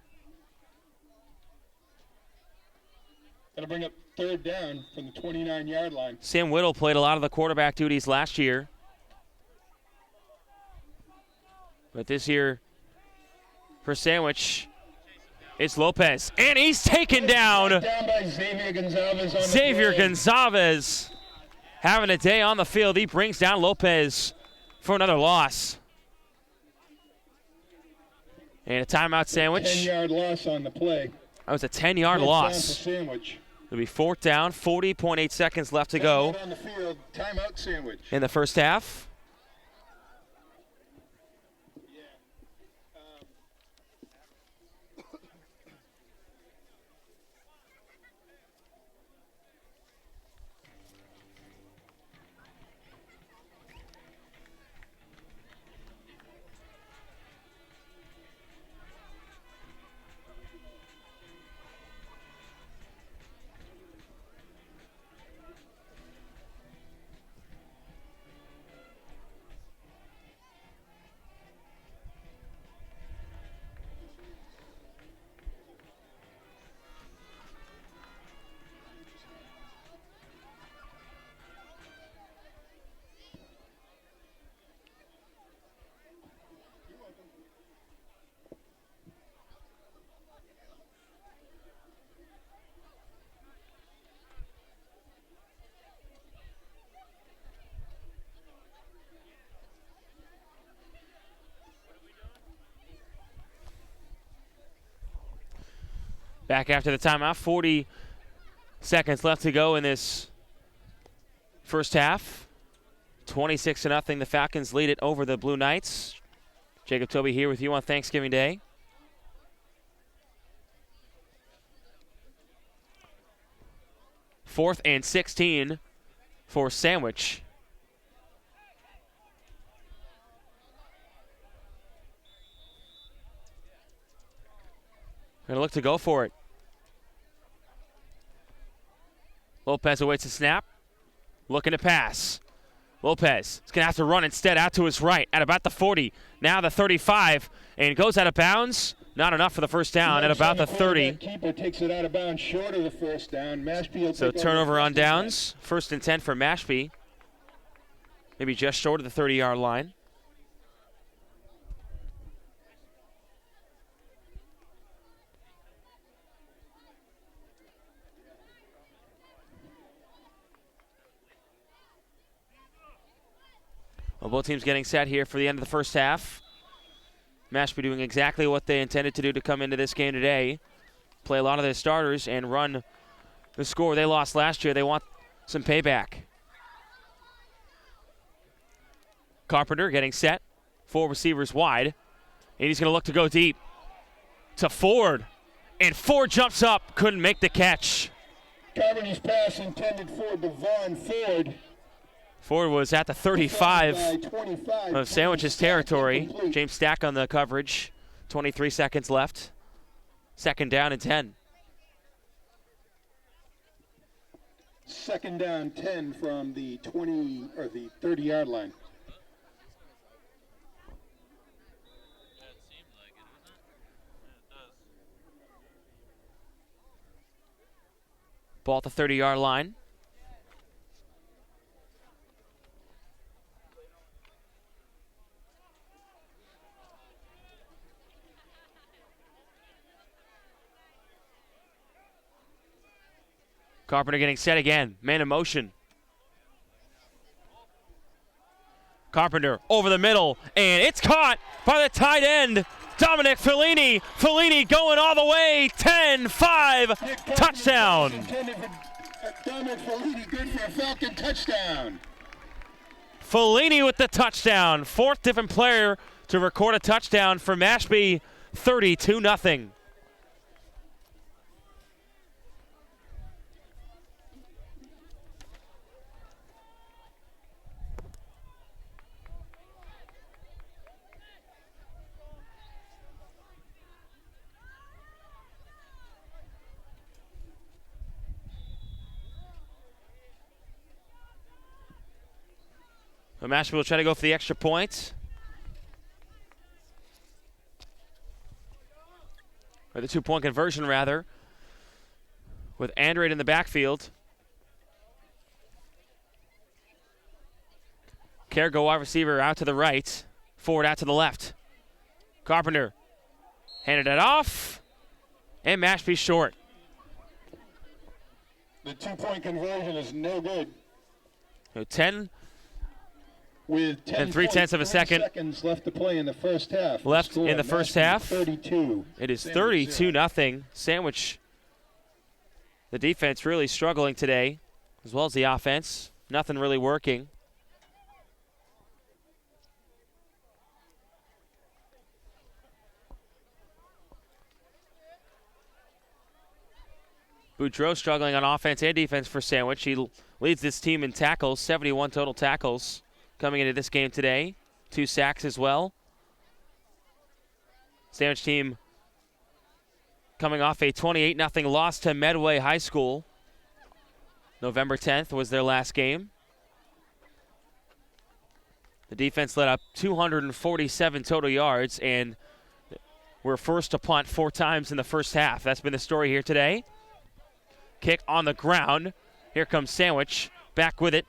That'll bring up third down from the 29-yard line. Sam Whittle played a lot of the quarterback duties last year. But this year, for Sandwich, it's Lopez. And he's taken down. Down by Xavier Gonzalez on the Xavier play. Gonzalez having a day on the field. He brings down Lopez for another loss. And a timeout, Sandwich. 10-yard loss on the play. That was a 10-yard Fourth loss. down for Sandwich. It'll be fourth down, 40.8 seconds left to go Timeout on the field. Timeout, Sandwich. in the first half. Back after the timeout, 40 seconds left to go in this first half. 26-0, the Falcons lead it over the Blue Knights. Jacob Toby here with you on Thanksgiving Day. Fourth and 16 for Sandwich. Going to look to go for it. Lopez awaits a snap. Looking to pass. Lopez is going to have to run instead out to his right at about the 40. Now the 35 and goes out of bounds. Not enough for the first down at about the 30. Keeper takes it out of bounds short of the first down. Mashpee will So take turnover over on first and 10. downs. First and 10 for Mashpee. Maybe just short of the 30-yard line. Well, both teams getting set here for the end of the first half. Mashpee doing exactly what they intended to do to come into this game today. Play a lot of their starters and run the score they lost last year. They want some payback. Carpenter getting set. 4 receivers wide. And he's going to look to go deep to Ford. And Ford jumps up, couldn't make the catch. Carpenter's pass intended for Devon Ford. Ford was at the 35 25, of Sandwich's territory. James Stack on the coverage. 23 seconds left. 2nd down and 10. 2nd down 10 from the 20 or the 30-yard line. Yeah, it seemed like it, doesn't it? Yeah, it does. Ball at the 30-yard line. Carpenter getting set again. Man in motion. Carpenter over the middle, and it's caught by the tight end, Dominic Fellini. Fellini going all the way, 10-5, touchdown. Dominic Fellini, good for a Falcon touchdown. Fellini with the touchdown. 4th different player to record a touchdown for Mashpee, 32-0. So Mashpee will try to go for the extra point. Or the 2-point conversion, rather. With Andrade in the backfield. Cargo wide receiver out to the right. Ford out to the left. Carpenter handed it off. And Mashpee short. The 2-point conversion is no good. So 10 With 10 and 3/10 of a second seconds left to play in the first half. left Score, in the first Mashpee half. 32. It is Sandwich 32-0. Sandwich, the defense really struggling today, as well as the offense. Nothing really working. Boudreaux struggling on offense and defense for Sandwich. He leads this team in tackles, 71 total tackles coming into this game today. 2 sacks as well. Sandwich team coming off a 28-0 loss to Medway High School. November 10th was their last game. The defense let up 247 total yards and were forced to punt 4 times in the first half. That's been the story here today. Kick on the ground. Here comes Sandwich. Back with it.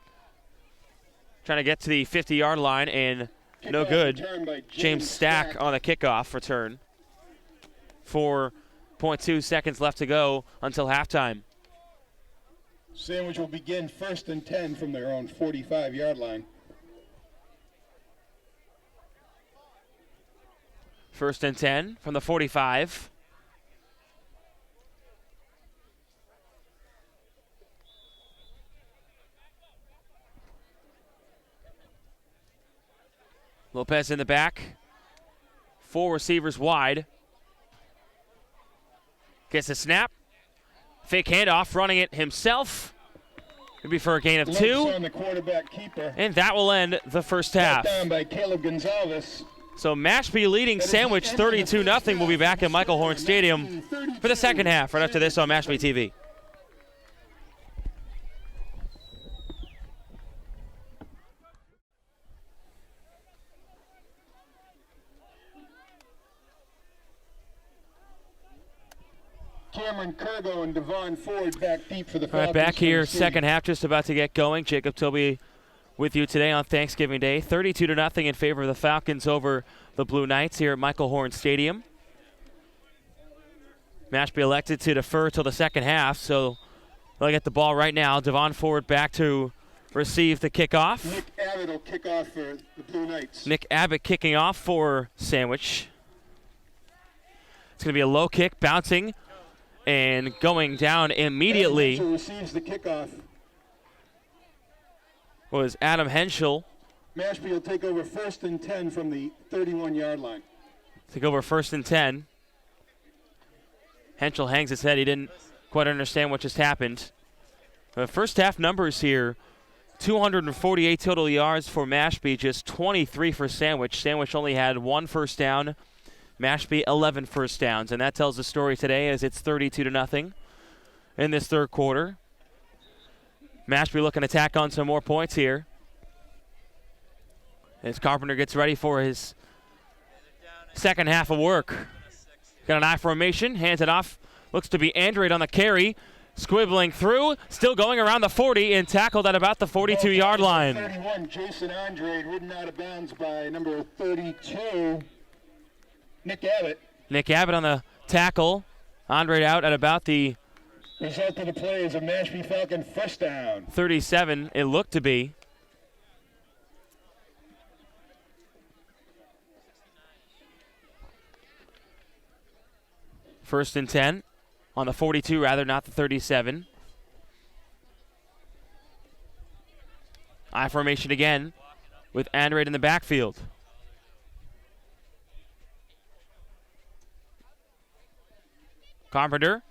Trying to get to the 50-yard line and no good. James Stack on the kickoff return. 4.2 seconds left to go until halftime. Sandwich will begin 1st and 10 from their own 45-yard line. 1st and 10 from the 45. Lopez in the back. 4 receivers wide. Gets a snap. Fake handoff, running it himself. Maybe for a gain of 2. On the quarterback keeper. And that will end the first half. Down by Caleb Gonzalez. So Mashpee leading Sandwich 32-0. We'll be back at Michael Horn Stadium for the second half right after this on Mashpee TV. Cameron Kergo and Devon Ford back deep for the All right, Falcons. back here, Tennessee. second half just about to get going. Jacob Toby with you today on Thanksgiving Day. 32-0 in favor of the Falcons over the Blue Knights here at Michael Horn Stadium. Mashpee elected to defer till the second half, so they'll get the ball right now. Devon Ford back to receive the kickoff. Nick Abbott will kick off for the Blue Knights. Nick Abbott kicking off for Sandwich. It's going to be a low kick, bouncing and going down immediately. Receives the kickoff. was Adam Henschel. Mashpee will take over 1st and 10 from the 31-yard line. Take over 1st and 10. Henschel hangs his head. He didn't quite understand what just happened. The first half numbers here, 248 total yards for Mashpee, just 23 for Sandwich. Sandwich only had 1 first down. Mashpee 11 first downs, and that tells the story today as it's 32-0 in this third quarter. Mashpee looking to tack on some more points here as Carpenter gets ready for his second half of work. Got an I formation, hands it off. Looks to be Andrade on the carry. Squibbling through, still going around the 40 and tackled at about the 42-yard line. 31, Jason Andrade ridden out of bounds by number 32, Nick Abbott. Nick Abbott on the tackle. Andrade out at about the Result of the play is a Mashpee Falcon first down. 37, it looked to be. First and 10. On the 42, rather, not the 37. I formation again with Andrade in the backfield. Carpenter,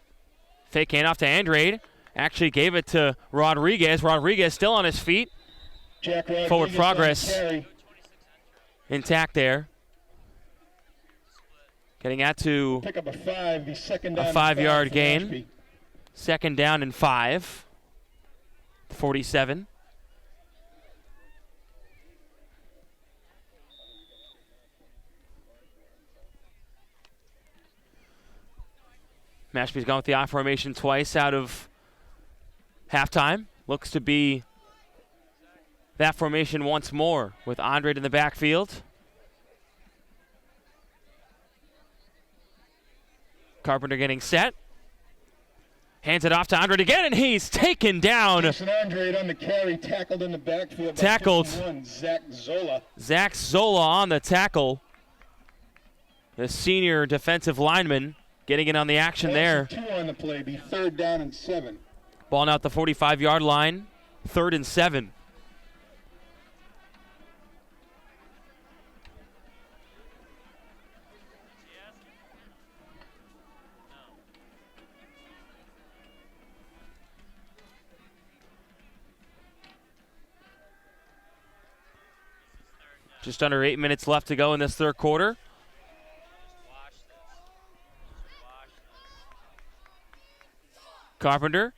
fake handoff to Andrade. Actually gave it to Rodriguez. Rodriguez still on his feet. Jack Rodriguez Forward progress. on the carry. Intact there. Getting out to Pick up a 5, the second down. a and 5-yard for gain. Mashpee. Second down and 5. 47. Mashpee's gone with the I formation twice out of halftime. Looks to be that formation once more with Andrade in the backfield. Carpenter getting set. Hands it off to Andrade again, and he's taken down. Jason Andrade on the carry, tackled in the backfield. by Tackled. 51, Zach Zola. Zach Zola on the tackle. The senior defensive lineman getting in on the action there. 2 on the play, be third down and 7. Ball now at the 45-yard line. 3rd and 7. Just under 8 minutes left to go in this third quarter. Carpenter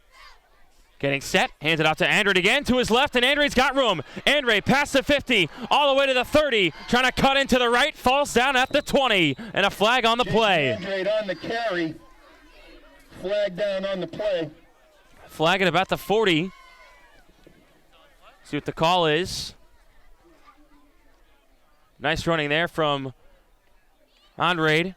getting set, hands it off to Andrade again, to his left, and Andrade's got room. Andrade past the 50, all the way to the 30, trying to cut into the right, falls down at the 20, and a flag on the play. Andrade on the carry, flag down on the play. Flag at about the 40. See what the call is. Nice running there from Andrade.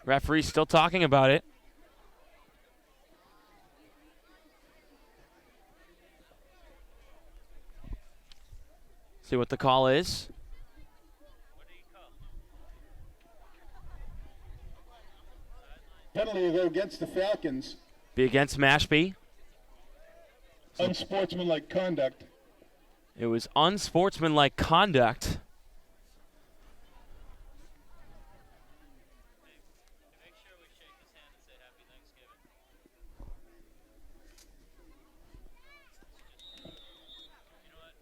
Referee still talking about it. See what the call is. Penalty will go against the Falcons. Be against Mashpee. Unsportsmanlike conduct. It was unsportsmanlike conduct. Make sure we shake his hand and say Happy Thanksgiving. You know what?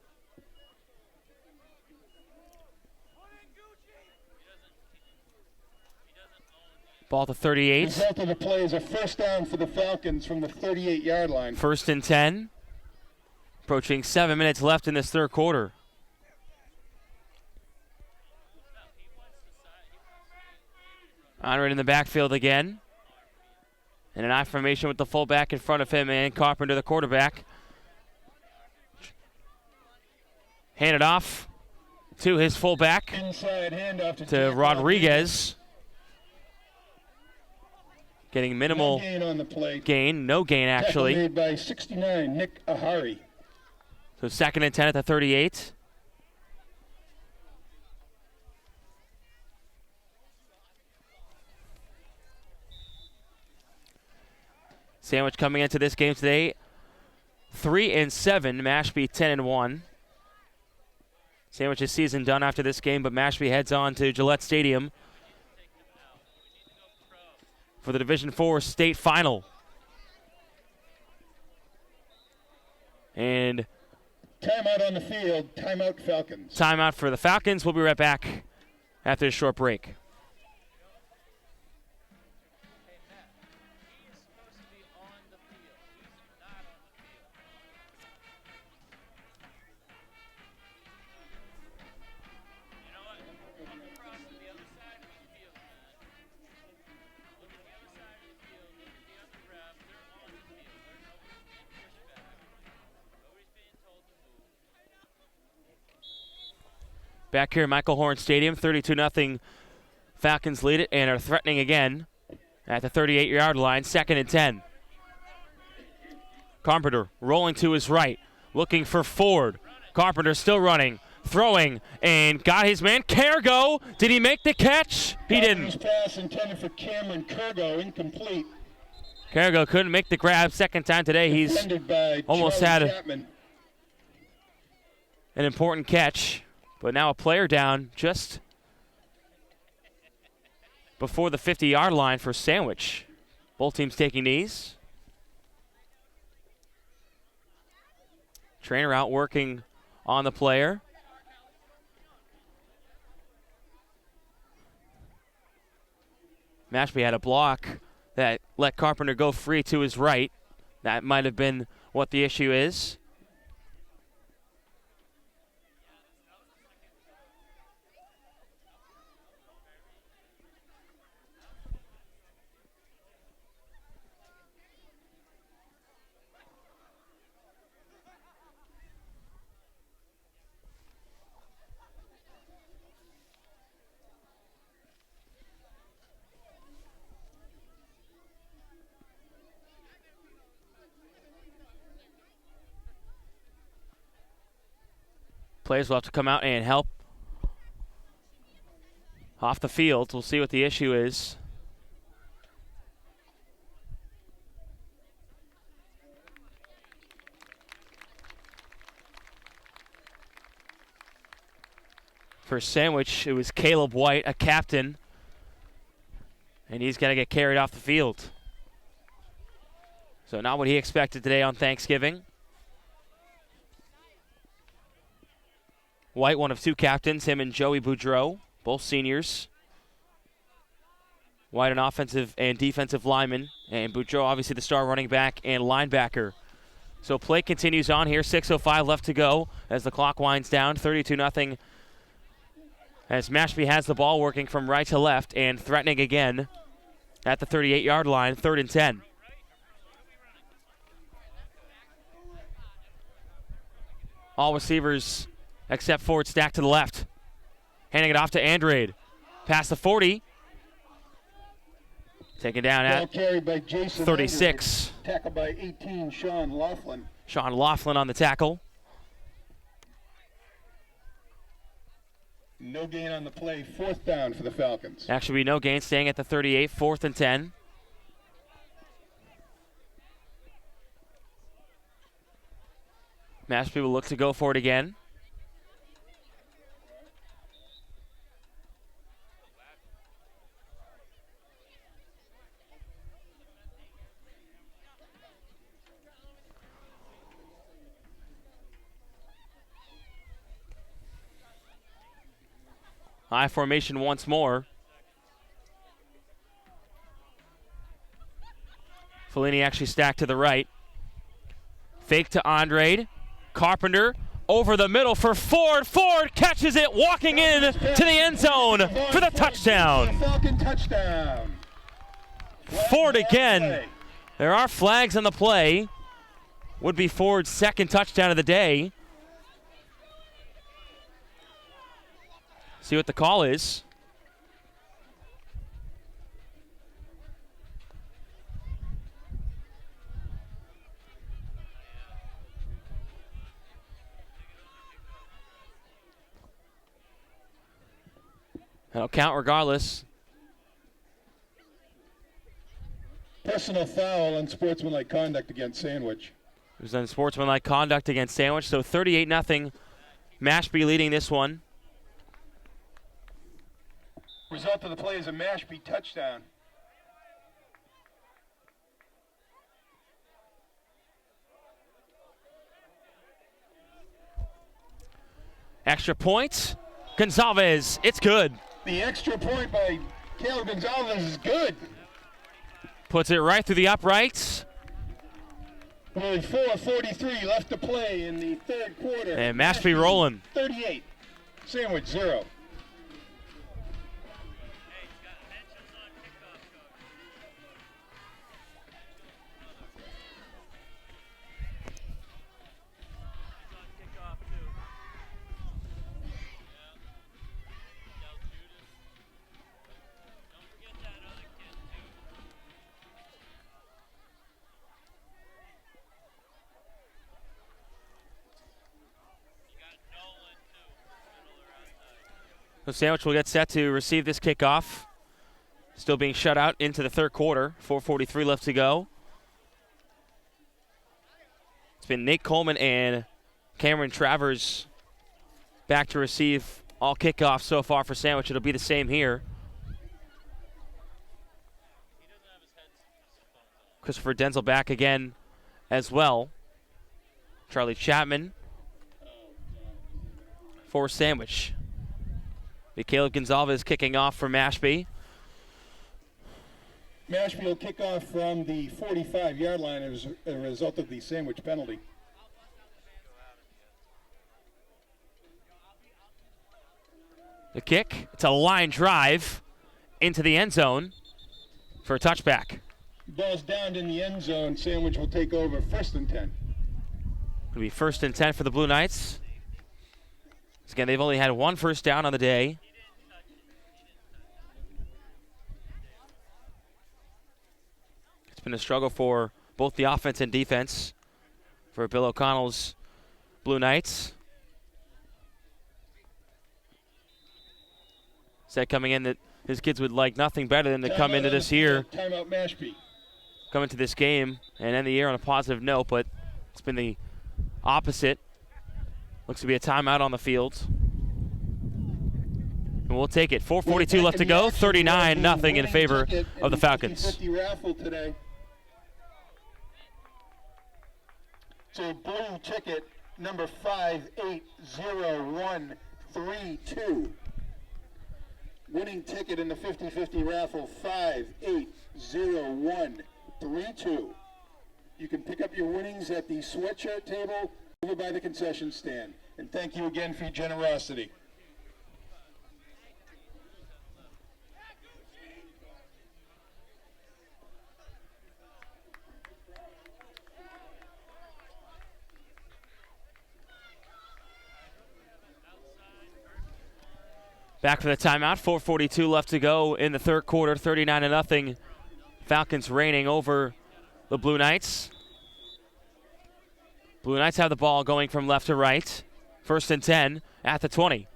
He doesn't own Ball to 38. Result of the play is a first down for the Falcons from the 38-yard line. 1st and 10. Approaching 7 minutes left in this third quarter. Andrade in the backfield again. And an I formation with the fullback in front of him and Carpenter, the quarterback. Hand it off to his fullback, Inside handoff to to Jack Rodriguez. Getting minimal No gain on the play. gain, no gain Tackle actually. made by 69, Nick Ahari. So 2nd and 10 at the 38. Sandwich coming into this game today, 3-7. Mashpee 10-1. Sandwich's season done after this game, but Mashpee heads on to Gillette Stadium for the Division IV state final. And Timeout on the field. Timeout Falcons. timeout for the Falcons. We'll be right back after this short break. Back here at Michael Horn Stadium, 32-0. Falcons lead it and are threatening again at the 38-yard line, 2nd and 10. Carpenter rolling to his right, looking for Ford. Carpenter still running, throwing, and got his man. Cargo, did he make the catch? He didn't. Pass intended for Cameron Cargo, incomplete. Cargo couldn't make the grab. Second time today, he's Defended by almost Charlie had Chapman. an important catch. But now a player down just before the 50-yard line for Sandwich. Both teams taking knees. Trainer out working on the player. Mashpee had a block that let Carpenter go free to his right. That might have been what the issue is. Players will have to come out and help off the field. We'll see what the issue is. For Sandwich, it was Caleb White, a captain, and he's got to get carried off the field. So not what he expected today on Thanksgiving. White, one of two captains, him and Joey Boudreau, both seniors. White, an offensive and defensive lineman, and Boudreau, obviously the star running back and linebacker. So play continues on here, 6:05 left to go as the clock winds down, 32-0. As Mashpee has the ball working from right to left and threatening again at the 38-yard line, 3rd and 10. All receivers except Ford stacked to the left. Handing it off to Andrade. Past the 40. Taken down Ball at carried by Jason 36. Underwood. Tackled by 18, Sean Laughlin. Sean Laughlin on the tackle. No gain on the play. 4th down for the Falcons. Actually, no gain, staying at the 38, 4th and 10. Mashpee will look to go for it again. I formation once more. Fellini actually stacked to the right. Fake to Andrade. Carpenter over the middle for Ford. Ford catches it, walking in to the end zone for the touchdown. Falcon touchdown. Ford again. There are flags on the play. Would be Ford's second touchdown of the day. See what the call is. That'll count regardless. personal foul and sportsmanlike conduct against Sandwich. It was unsportsmanlike conduct against Sandwich, so 38-0. Mashpee leading this one. Result of the play is a Mashpee touchdown. Extra point. Gonzalez, it's good. The extra point by Caleb Gonzalez is good. Puts it right through the uprights. Only 4:43 left to play in the third quarter. And Mashpee rolling. 38. Sandwich 0. So Sandwich will get set to receive this kickoff. Still being shut out into the third quarter. 4:43 left to go. It's been Nate Coleman and Cameron Travers back to receive all kickoffs so far for Sandwich. It'll be the same here. Christopher Denzel back again as well. Charlie Chapman for Sandwich. Caleb Gonzalez kicking off for Mashpee. Mashpee will kick off from the 45-yard line as a result of the Sandwich penalty. The kick, it's a line drive into the end zone for a touchback. Ball's downed in the end zone. Sandwich will take over 1st and 10. It'll be 1st and 10 for the Blue Knights. Again, they've only had one first down on the day. It's been a struggle for both the offense and defense for Bill O'Connell's Blue Knights. Said coming in that his kids would like nothing better than to come into this year, Timeout Mashpee. come into this game and end the year on a positive note, but it's been the opposite. Looks to be a timeout on the field. And we'll take it. 4:42 left to go. 39-0 in favor of the Falcons. 50 raffle today. So blue ticket number 580132. Winning ticket in the 50-50 raffle 580132. You can pick up your winnings at the sweatshirt table over by the concession stand. And thank you again for your generosity. Back for the timeout. 4:42 left to go in the third quarter. 39-0. Falcons reigning over the Blue Knights. Blue Knights have the ball going from left to right. 1st and 10 at the 20.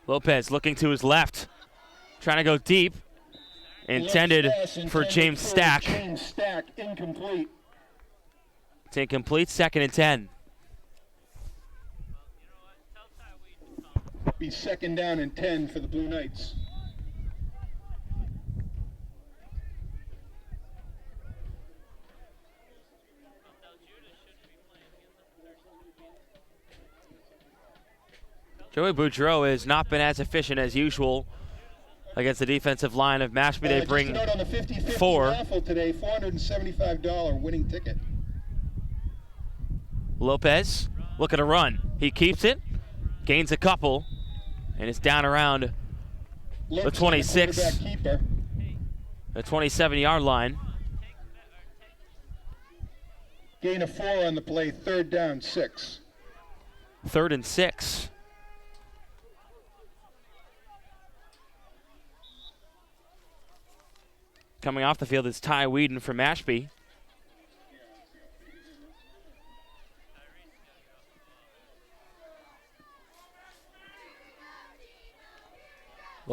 Lopez looking to his left. Trying to go deep. Intended for James Stack. James Stack, incomplete. It's incomplete. 2nd and 10. Be 2nd down and 10 for the Blue Knights. Joey Boudreau has not been as efficient as usual against the defensive line of Mashpee. They bring just a note on the 50-50 4. raffle today, $475 winning ticket. Lopez looking to run. He keeps it, gains a couple, and it's down around the 26, the 27-yard line. Gain of 4 on the play, 3rd down, 6. 3rd and 6. Coming off the field is Ty Whedon for Mashpee.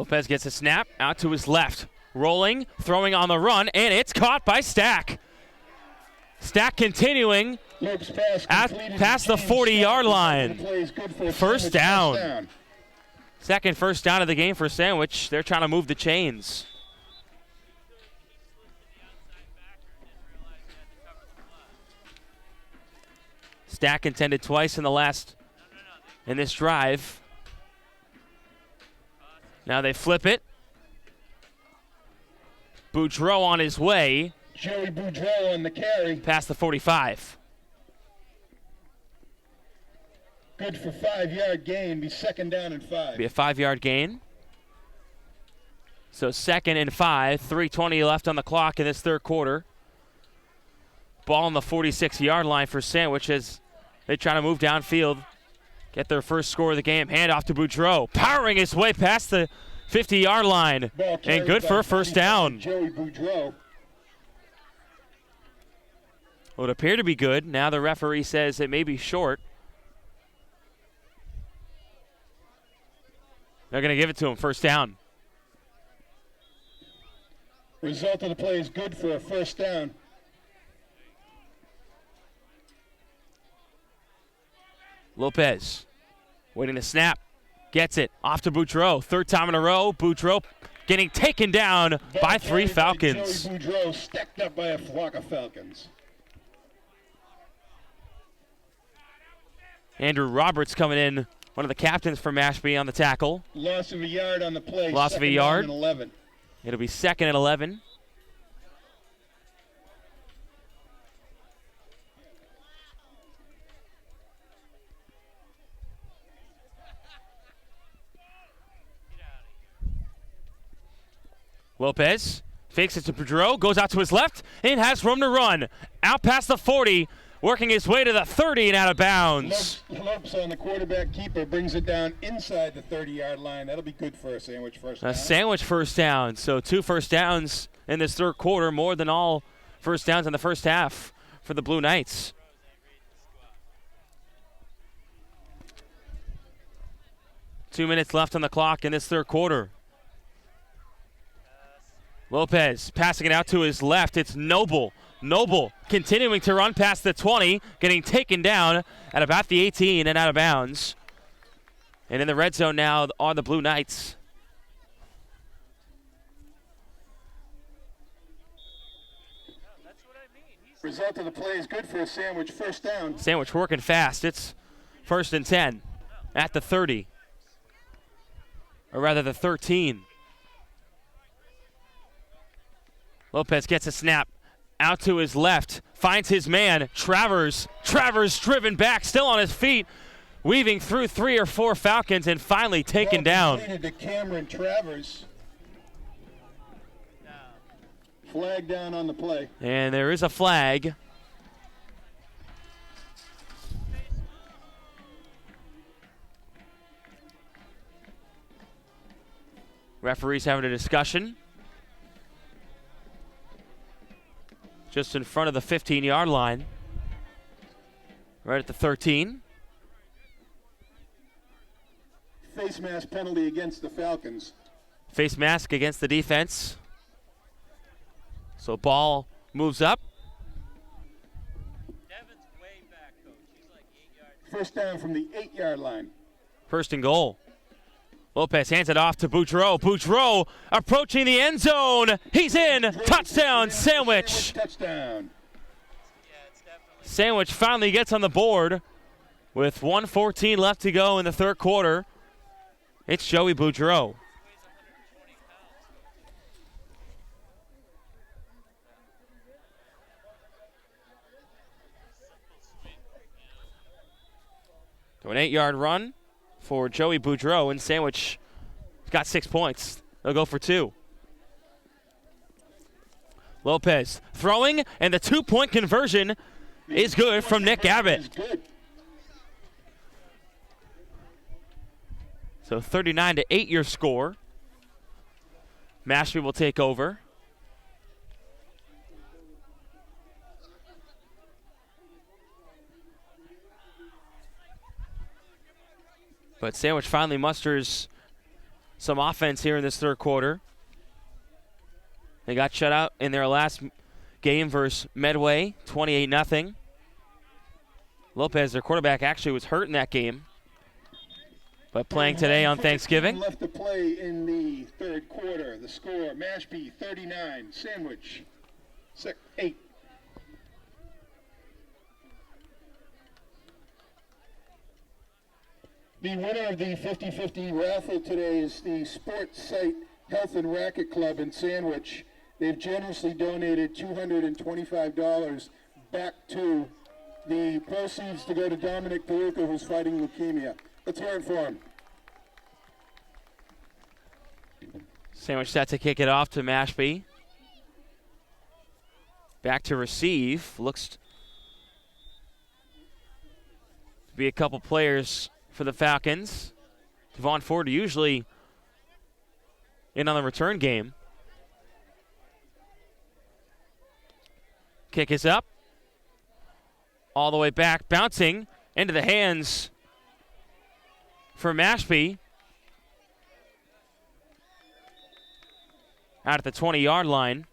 Lopez gets a snap out to his left. Rolling, throwing on the run, and it's caught by Stack. Stack continuing past the 40-yard line. First down. Second first down of the game for Sandwich. They're trying to move the chains. Stack intended twice in this drive. Now they flip it. Boudreau on his way. Joey Boudreau on the carry. Past the 45. Good for 5-yard gain. Be second down and 5. Be a 5-yard gain. So 2nd and 5. 3:20 left on the clock in this third quarter. Ball on the 46-yard line for Sandwich as they try to move downfield. Get their first score of the game. Hand off to Boudreau. Powering his way past the 50-yard line. And good for a first down. Joey Boudreau. Well, it appeared to be good. Now the referee says it may be short. They're going to give it to him. First down. Result of the play is good for a first down. Lopez waiting to snap. Gets it. Off to Boudreau. Third time in a row. Boudreau getting taken down by 3 Falcons. Joey Boudreau stacked up by a flock of Falcons. Andrew Roberts coming in, one of the captains for Mashpee on the tackle. Loss of a yard on the play. Loss of a yard. 11. It'll be 2nd and 11. Lopez fakes it to Boudreau, goes out to his left, and has room to run. Out past the 40, working his way to the 30 and out of bounds. Lopes on the quarterback keeper brings it down inside the 30-yard line. That'll be good for a Sandwich first down. A Sandwich first down. So 2 first downs in this third quarter, more than all first downs in the first half for the Blue Knights. Two minutes left on the clock in this third quarter. Lopez passing it out to his left. It's Noble. Noble continuing to run past the 20, getting taken down at about the 18 and out of bounds. And in the red zone now are the Blue Knights. Result of the play is good for a Sandwich first down. Sandwich working fast. It's 1st and 10 at the 30. Or rather the 13. Lopez gets a snap out to his left, finds his man, Travers. Travers driven back, still on his feet, weaving through 3 or 4 Falcons and finally taken down. To Cameron Travers. Flag down on the play. And there is a flag. Referees having a discussion. Just in front of the 15-yard line. Right at the 13. Face mask penalty against the Falcons. Face mask against the defense. So ball moves up. Devin's way back, coach. He's like 8 yards. First down from the 8-yard line. First and goal. Lopez hands it off to Boudreau. Boudreau approaching the end zone. He's in. Touchdown, Sandwich. Touchdown. Sandwich finally gets on the board with 1:14 left to go in the third quarter. It's Joey Boudreau. So an 8-yard run for Joey Boudreau, and Sandwich got 6 points. They'll go for 2. Lopez throwing, and the 2-point conversion is good from Nick Abbott. So 39-8 your score. Mashpee will take over. But Sandwich finally musters some offense here in this third quarter. They got shut out in their last game versus Medway, 28-0. Lopez, their quarterback, actually was hurt in that game, but playing today on Thanksgiving. Left to play in the third quarter. The score: Mashpee 39, Sandwich 8. The winner of the 50-50 raffle today is the Sports Site Health and Racket Club in Sandwich. They've generously donated $225 back to the proceeds to go to Dominic Peruka, who's fighting leukemia. Let's hear it for him. Sandwich set to kick it off to Mashpee. Back to receive. Looks to be a couple players for the Falcons. Devon Ford usually in on the return game. Kick is up. All the way back, bouncing into the hands for Mashpee. Out at the 20-yard line.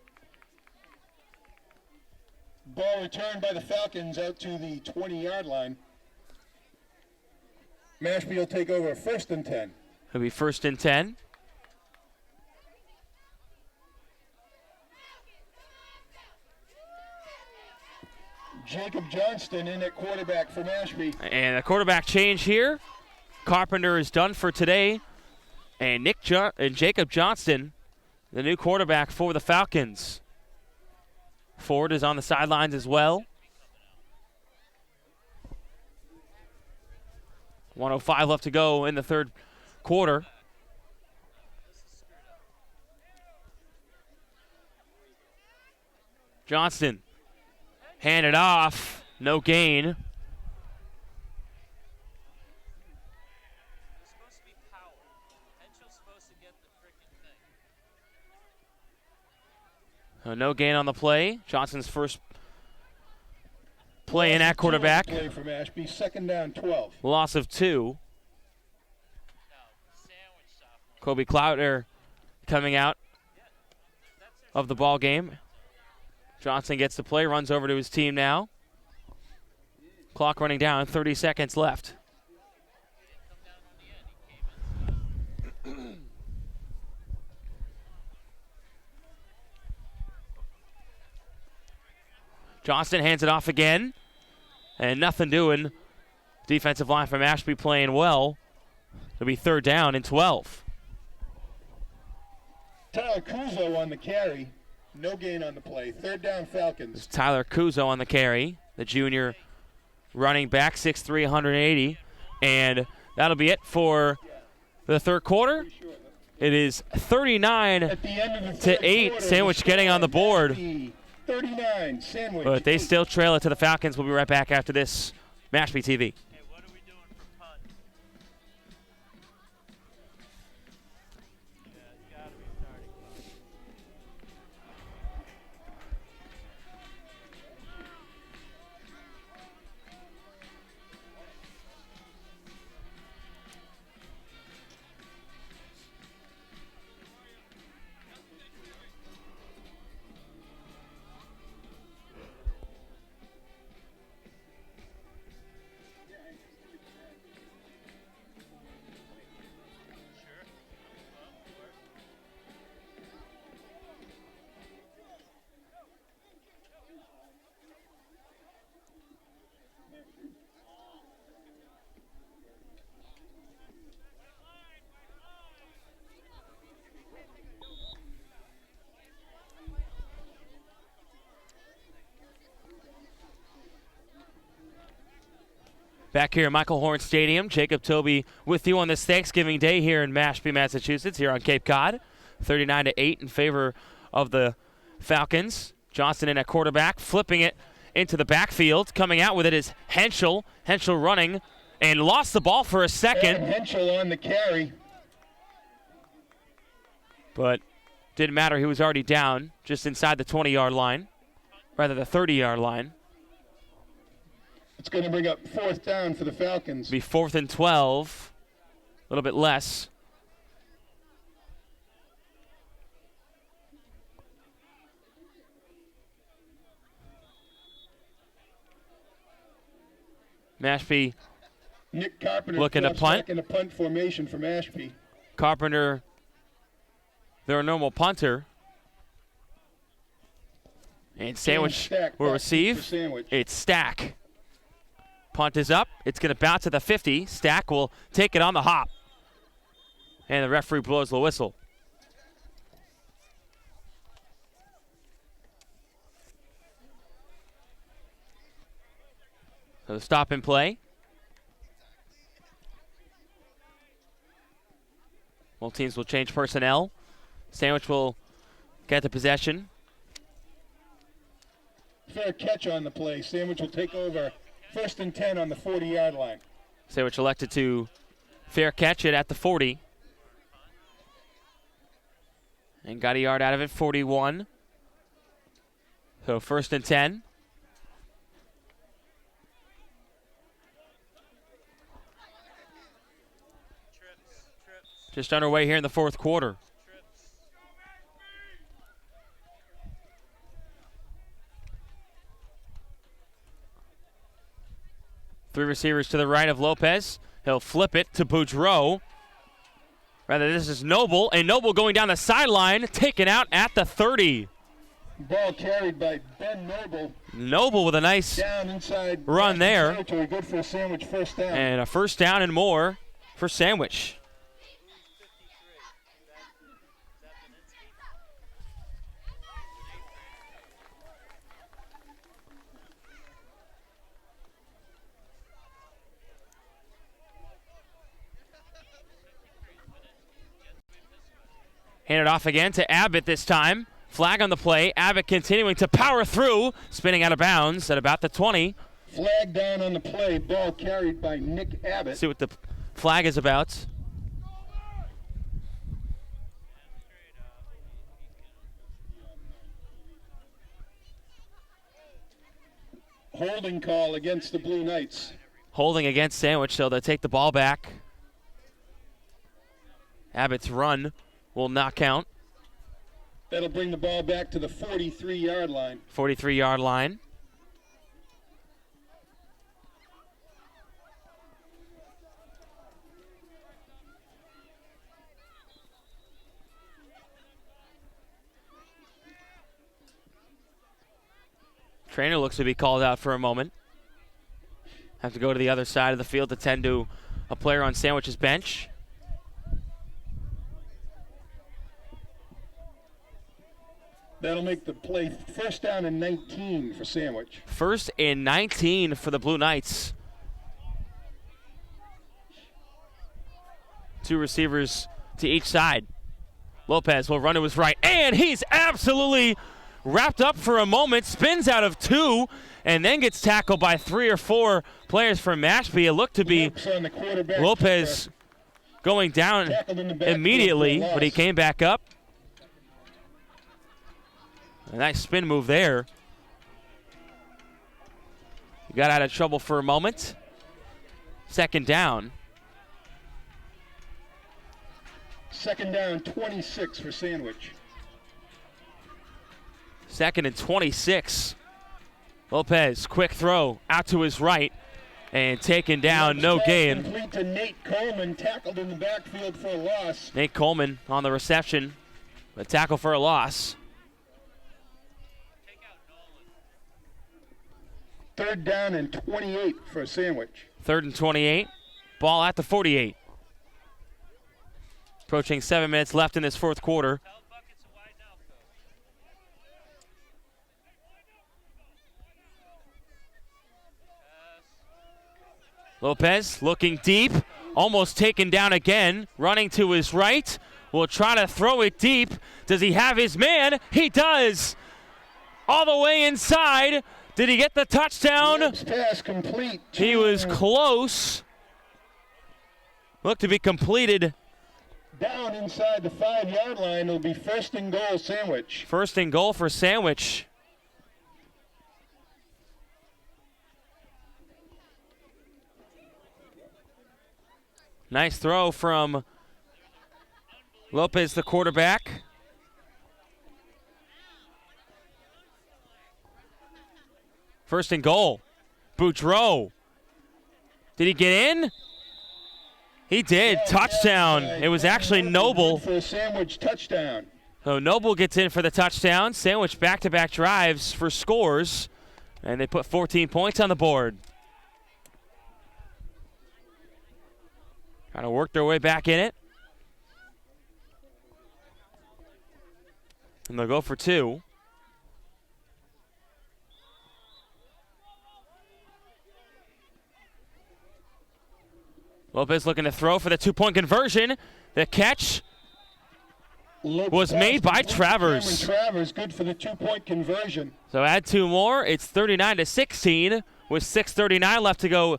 Ball returned by the Falcons out to the 20-yard line. Mashpee will take over 1st and 10. It'll be 1st and 10. Jacob Johnston in at quarterback for Mashpee. And a quarterback change here. Carpenter is done for today. And Jacob Johnston, the new quarterback for the Falcons. Ford is on the sidelines as well. 1:05 left to go in the third quarter. Johnston handed off, no gain. It's supposed to be power. Henschel's supposed to get the freaking thing. No gain on the play. Johnson's first play in at quarterback. Play for Mashpee, 2nd down, 12. Loss of 2. Sandwich sophomore. Kobe Clouder coming out of the ball game. Johnson gets the play, runs over to his team now. Clock running down, 30 seconds left. Johnston hands it off again, and nothing doing. Defensive line from Mashpee playing well. It'll be 3rd down and 12. Tyler Kuzo on the carry. No gain on the play. 3rd down, Falcons. It's Tyler Kuzo on the carry, the junior running back, 6'3", 180. And that'll be it for the third quarter. It is 39 At the end of the to third 8. quarter, Sandwich the getting on the board. 39, Sandwich. But they 8. still trail it to the Falcons. We'll be right back after this. Mashpee TV. Hey, what are we doing for punt? Yeah, it's got to be starting punt. Back here at Michael Horn Stadium, Jacob Toby with you on this Thanksgiving Day here in Mashpee, Massachusetts, here on Cape Cod. 39 to 8 in favor of the Falcons. Johnson in at quarterback, flipping it into the backfield. Coming out with it is Henschel. Henschel running and lost the ball for a second. And Henschel on the carry. But didn't matter. He was already down just inside the 20-yard line, rather the 30-yard line. It's going to bring up 4th down for the Falcons. Be 4th and 12, a little bit less. Mashpee Nick Carpenter looking to drops punt. back in the punt formation for Mashpee. Carpenter, their normal punter. And Sandwich Stack will back receive. for Sandwich. It's Stack. Punt is up. It's going to bounce at the 50. Stack will take it on the hop. And the referee blows the whistle. So the stop and play. Both teams will change personnel. Sandwich will get the possession. Fair catch on the play. Sandwich will take over 1st and 10 on the 40-yard line. Sandwich elected to fair catch it at the 40. And got a yard out of it, 41. So 1st and 10. Just underway here in the 4th quarter. Three receivers to the right of Lopez. He'll flip it to Boudreau. Rather, this is Noble, and Noble going down the sideline, taken out at the 30. Ball carried by Ben Noble. Noble with a nice down inside run there. Territory. Good for a Sandwich 1st down. And a 1st down and more for Sandwich. Hand it off again to Abbott this time. Flag on the play. Abbott continuing to power through, spinning out of bounds at about the 20. Flag down on the play. Ball carried by Nick Abbott. See what the flag is about. Holding call against the Blue Knights. Holding against Sandwich, so they'll take the ball back. Abbott's run will not count. That'll bring the ball back to the 43-yard line. 43-yard line. Trainer looks to be called out for a moment. Have to go to the other side of the field to tend to a player on Sandwich's bench. That'll make the play 1st down and 19 for Sandwich. 1st and 19 for the Blue Knights. Two receivers to each side. Lopez will run to his right, and he's absolutely wrapped up for a moment, spins out of 2, and then gets tackled by 3 or 4 players from Mashpee. It looked to be Lopez going down immediately, but he came back up. A nice spin move there. He got out of trouble for a moment. 2nd down. 2nd down, 26 for Sandwich. 2nd and 26. Lopez, quick throw out to his right and taken down, no gain. Complete to Nate Coleman, tackled in the backfield for a loss. Nate Coleman on the reception, a tackle for a loss. 3rd down and 28 for Sandwich. 3rd and 28. Ball at the 48. Approaching 7 minutes left in this 4th quarter. Lopez looking deep, almost taken down again, running to his right. Will try to throw it deep. Does he have his man? He does. All the way inside. Did he get the touchdown? Pass complete. He was close. Looked to be completed. Down inside the 5-yard line. It'll be 1st and goal, Sandwich. 1st and goal for Sandwich. Nice throw from Lopez, the quarterback. First and goal. Boudreau Did he get in? He did. Touchdown. It was actually Noble. For a Sandwich touchdown. So Noble gets in for the touchdown. Sandwich back-to-back drives for scores. And they put 14 points on the board. Trying to work their way back in it. And they'll go for 2. Lopez looking to throw for the 2-point conversion. The catch was made by Travers. Travers, good for the 2-point conversion. So add 2 more. It's 39-16 with 6:39 left to go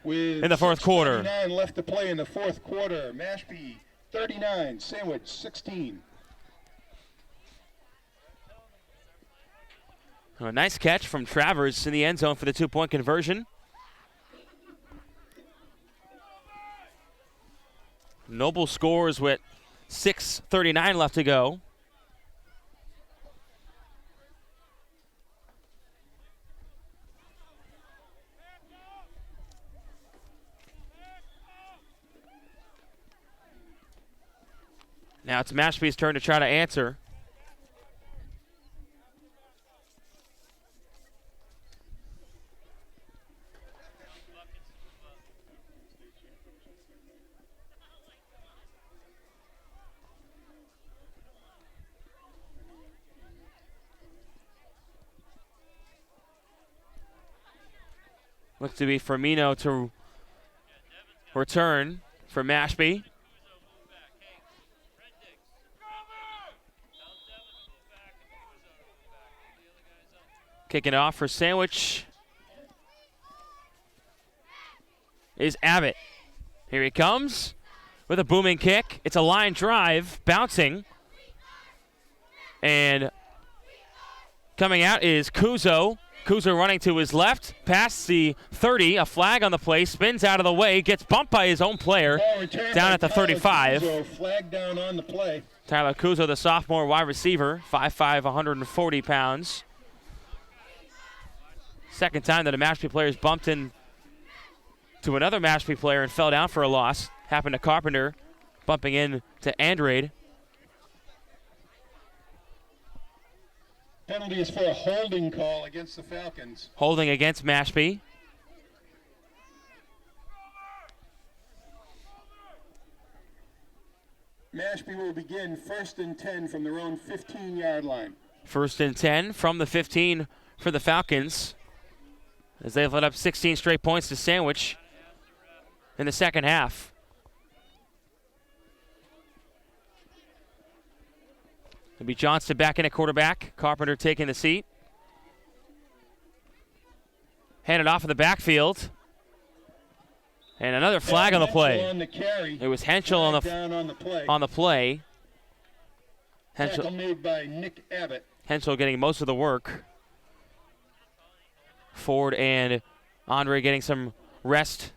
in the fourth quarter. 6:39 left to play in the fourth quarter. Mashpee 39, Sandwich 16. A nice catch from Travers in the end zone for the 2-point conversion. Noble scores with 6:39 left to go. Now it's Mashpee's turn to try to answer. Looks to be Firmino to return for Mashpee. Kicking it off for Sandwich is Abbott. Here he comes with a booming kick. It's a line drive, bouncing. And coming out is Kuzo. Kuzo running to his left, past the 30, a flag on the play, spins out of the way, gets bumped by his own player down at the 35. Kuzo, flag down on the play. Tyler Kuzo, the sophomore wide receiver, 5'5", 140 pounds. Second time that a Mashpee player is bumped in to another Mashpee player and fell down for a loss. Happened to Carpenter, bumping in to Andrade. Penalty is for a holding call against the Falcons. Holding against Mashpee. Mashpee will begin 1st and 10 from their own 15-yard line. 1st and 10 from the 15 for the Falcons, as they've let up 16 straight points to Sandwich in the second half. It'll be Johnston back in at quarterback. Carpenter taking the seat. Handed off in the backfield. And another flag on the play. On the carry. It was Henschel on the play. Tackle made by Nick Abbott. Henschel getting most of the work. Ford and Andre getting some rest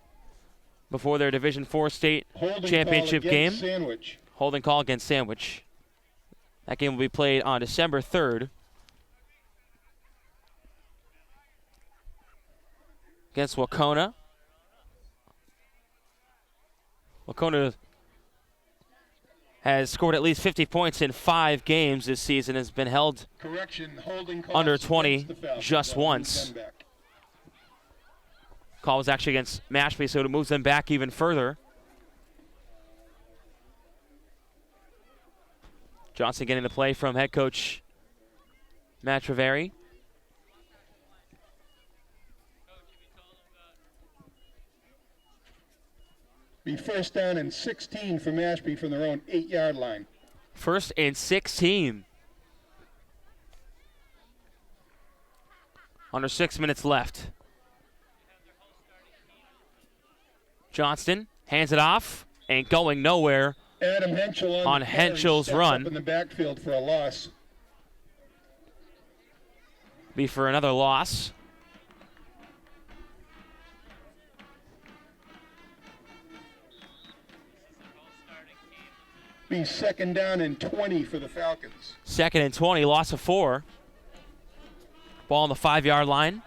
before their Division IV state championship game. Sandwich. Holding call against Sandwich. That game will be played on December 3rd against Wacona. Wacona has scored at least 50 points in 5 games this season, has been held under 20 just once. Call was actually against Mashpee, so it moves them back even further. Johnson getting the play from head coach Matt Treveri. Be 1st down and 16 for Mashpee from their own 8-yard line. 1st and 16. Under 6 minutes left. Johnston hands it off and going nowhere. Adam Henschel on Henschel's run. Up in the backfield for a loss. Be for another loss. Be 2nd down and 20 for the Falcons. 2nd and 20, loss of 4. Ball on the 5-yard line.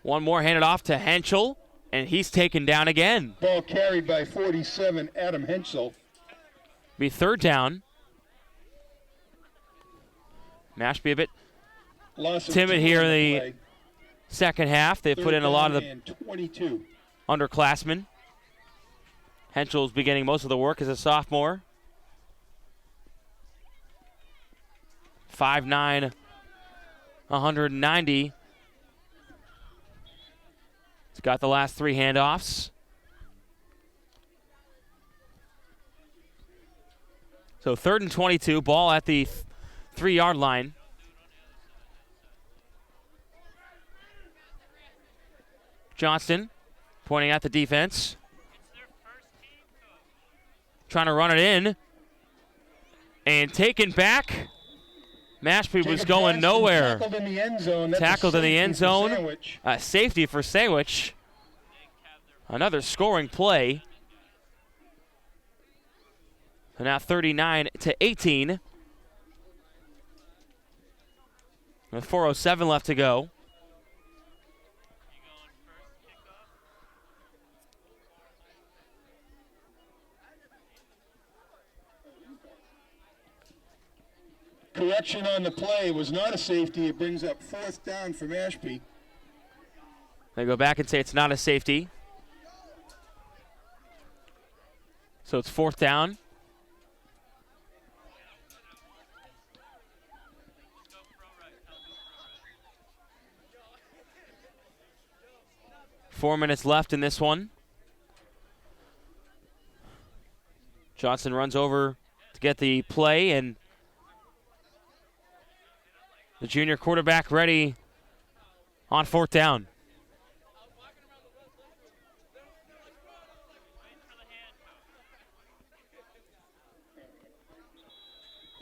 One more handed off to Henschel, and he's taken down again. Ball carried by 47, Adam Henschel. Be third down. Mashpee a bit Loss of timid two here on in the play. second half. They put in a lot of the and 22. underclassmen. Henschel's beginning most of the work as a sophomore. 5'9", 190. He's got the last three handoffs. So 3rd and 22, ball at the 3-yard line. Johnston pointing at the defense. Trying to run it in. And taken back. Mashpee was Jacob going Johnston nowhere. Tackled in the end zone. That's a Tackled in the end safety for zone. Sandwich. Safety for Sandwich. Another scoring play. So now 39-18. With 4:07 left to go. Correction on the play was not a safety. It brings up 4th down for Mashpee. They go back and say it's not a safety. So it's 4th down. Four minutes left in this one. Johnson runs over to get the play, and the junior quarterback ready on 4th down.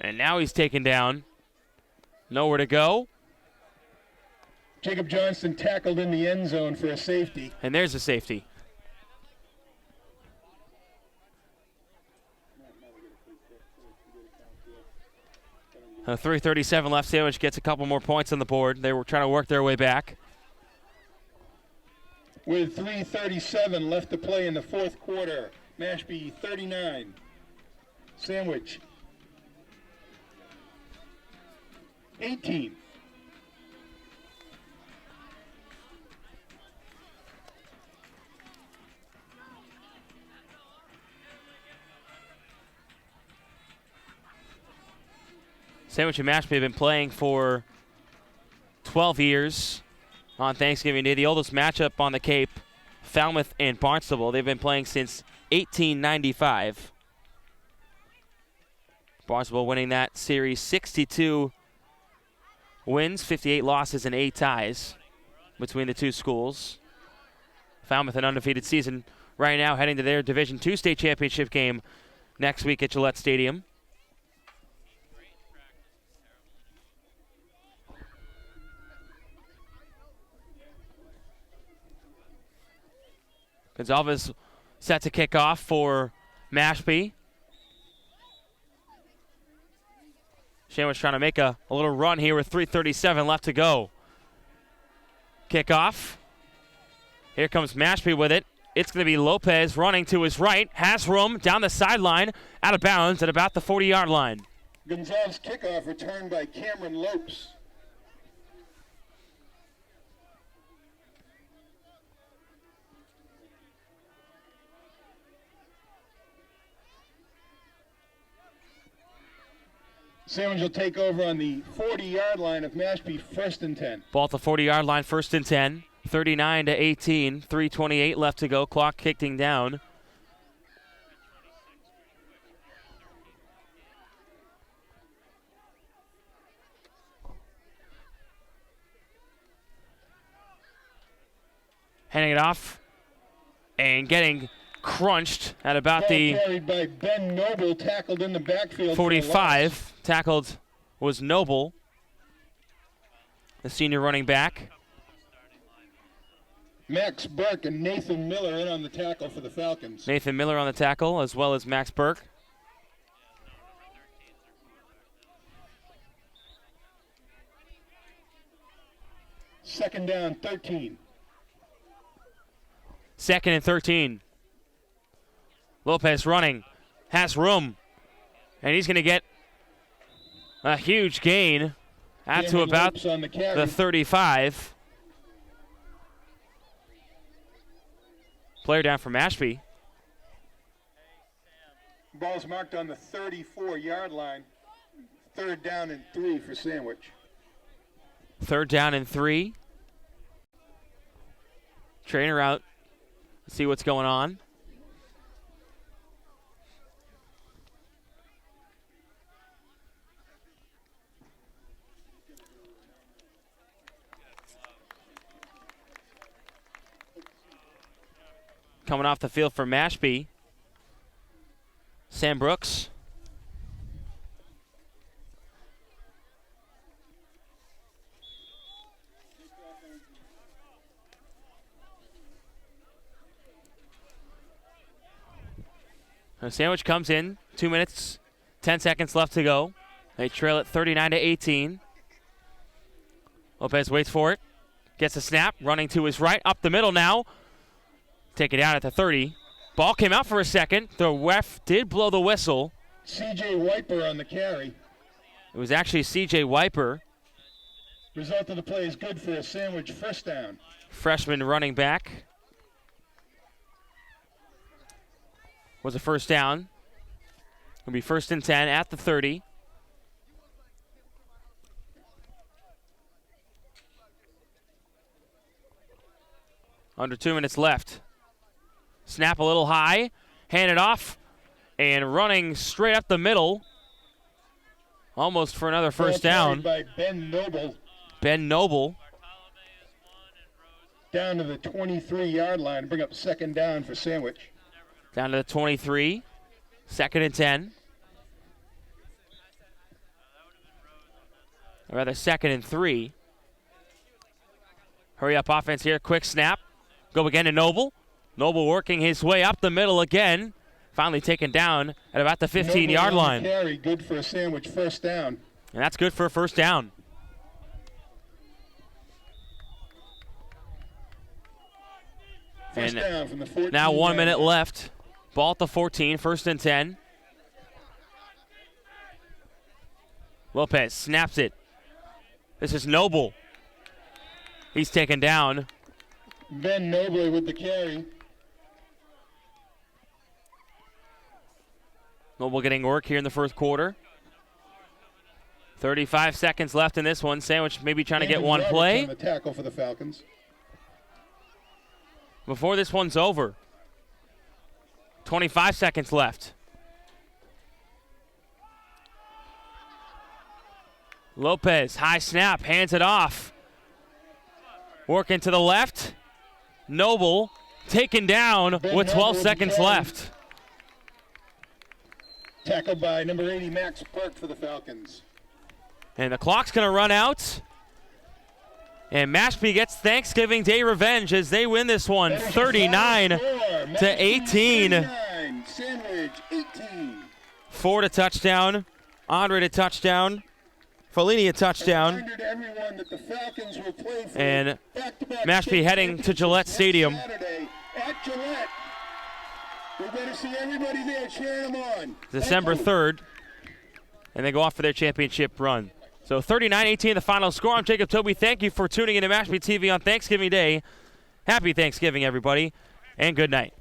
And now he's taken down. Nowhere to go. Jacob Johnston tackled in the end zone for a safety. And there's a safety. A 3:37 left. Sandwich gets a couple more points on the board. They were trying to work their way back. With 3:37 left to play in the 4th quarter, Mashpee 39, Sandwich 18. Sandwich and Mashpee have been playing for 12 years on Thanksgiving Day. The oldest matchup on the Cape, Falmouth and Barnstable. They've been playing since 1895. Barnstable winning that series 62 wins, 58 losses, and 8 ties between the two schools. Falmouth an undefeated season right now, heading to their Division II state championship game next week at Gillette Stadium. Gonzalez set to kick off for Mashpee. Sandwich trying to make a little run here with 3:37 left to go. Kickoff. Here comes Mashpee with it. It's going to be Lopez running to his right. Has room down the sideline, out of bounds at about the 40-yard line. Gonzalez kickoff returned by Cameron Lopes. Sandwich will take over on the 40-yard line of Mashpee, 1st and 10. Ball at the 40-yard line, 1st and 10. 39-18, 3:28 left to go. Clock kicking down. Handing it off and getting crunched at about Ball the carried by Ben Noble, tackled in the backfield. for a loss. 45. Tackled was Noble, the senior running back. Max Burke and Nathan Miller in on the tackle for the Falcons. Nathan Miller on the tackle, as well as Max Burke. Second down, 13. 2nd and 13. Lopez running, has room, and he's going to get a huge gain out to about the 35. Player down for Mashpee. Ball's marked on the 34-yard line. 3rd down and 3 for Sandwich. 3rd down and 3. Trainer out. Let's see what's going on. Coming off the field for Mashpee, Sam Brooks. A Sandwich comes in, 2 minutes, 10 seconds left to go. They trail it 39-18. Lopez waits for it, gets a snap, running to his right, up the middle now. Take it down at the 30. Ball came out for a second. The ref did blow the whistle. C.J. Wiper on the carry. It was actually C.J. Wiper. Result of the play is good for a Sandwich 1st down. Freshman running back. Was a 1st down. It'll be 1st and 10 at the 30. Under 2 minutes left. Snap a little high, hand it off, and running straight up the middle. Almost for another 1st down. By Ben Noble. Ben Noble. Down to the 23-yard line. Bring up 2nd down for Sandwich. Down to the 23. 2nd and 10. Or rather, 2nd and 3. Hurry up offense here. Quick snap. Go again to Noble. Noble working his way up the middle again. Finally taken down at about the 15-yard line. Carry, good for a Sandwich 1st down. And that's good for a 1st down. First down from the 14. Now 1 minute left. Ball at the 14, 1st and 10. Lopez snaps it. This is Noble. He's taken down. Ben Noble with the carry. Noble getting work here in the 1st quarter. 35 seconds left in this one. Sandwich maybe trying to get one play. On the tackle for the Falcons. Before this one's over. 25 seconds left. Lopez, high snap, hands it off. Working to the left. Noble taken down with 12 seconds left. Tackled by number 80, Max Burke for the Falcons. And the clock's going to run out. And Mashpee gets Thanksgiving Day revenge as they win this one 39-18. Sandwich 18. Ford a touchdown. Andre a touchdown. Fellini a touchdown. And Mashpee heading to Gillette Stadium. At Gillette. We better see everybody there cheering them on. December 3rd. And they go off for their championship run. So 39-18 the final score. I'm Jacob Toby. Thank you for tuning into Mashpee TV on Thanksgiving Day. Happy Thanksgiving, everybody, and good night.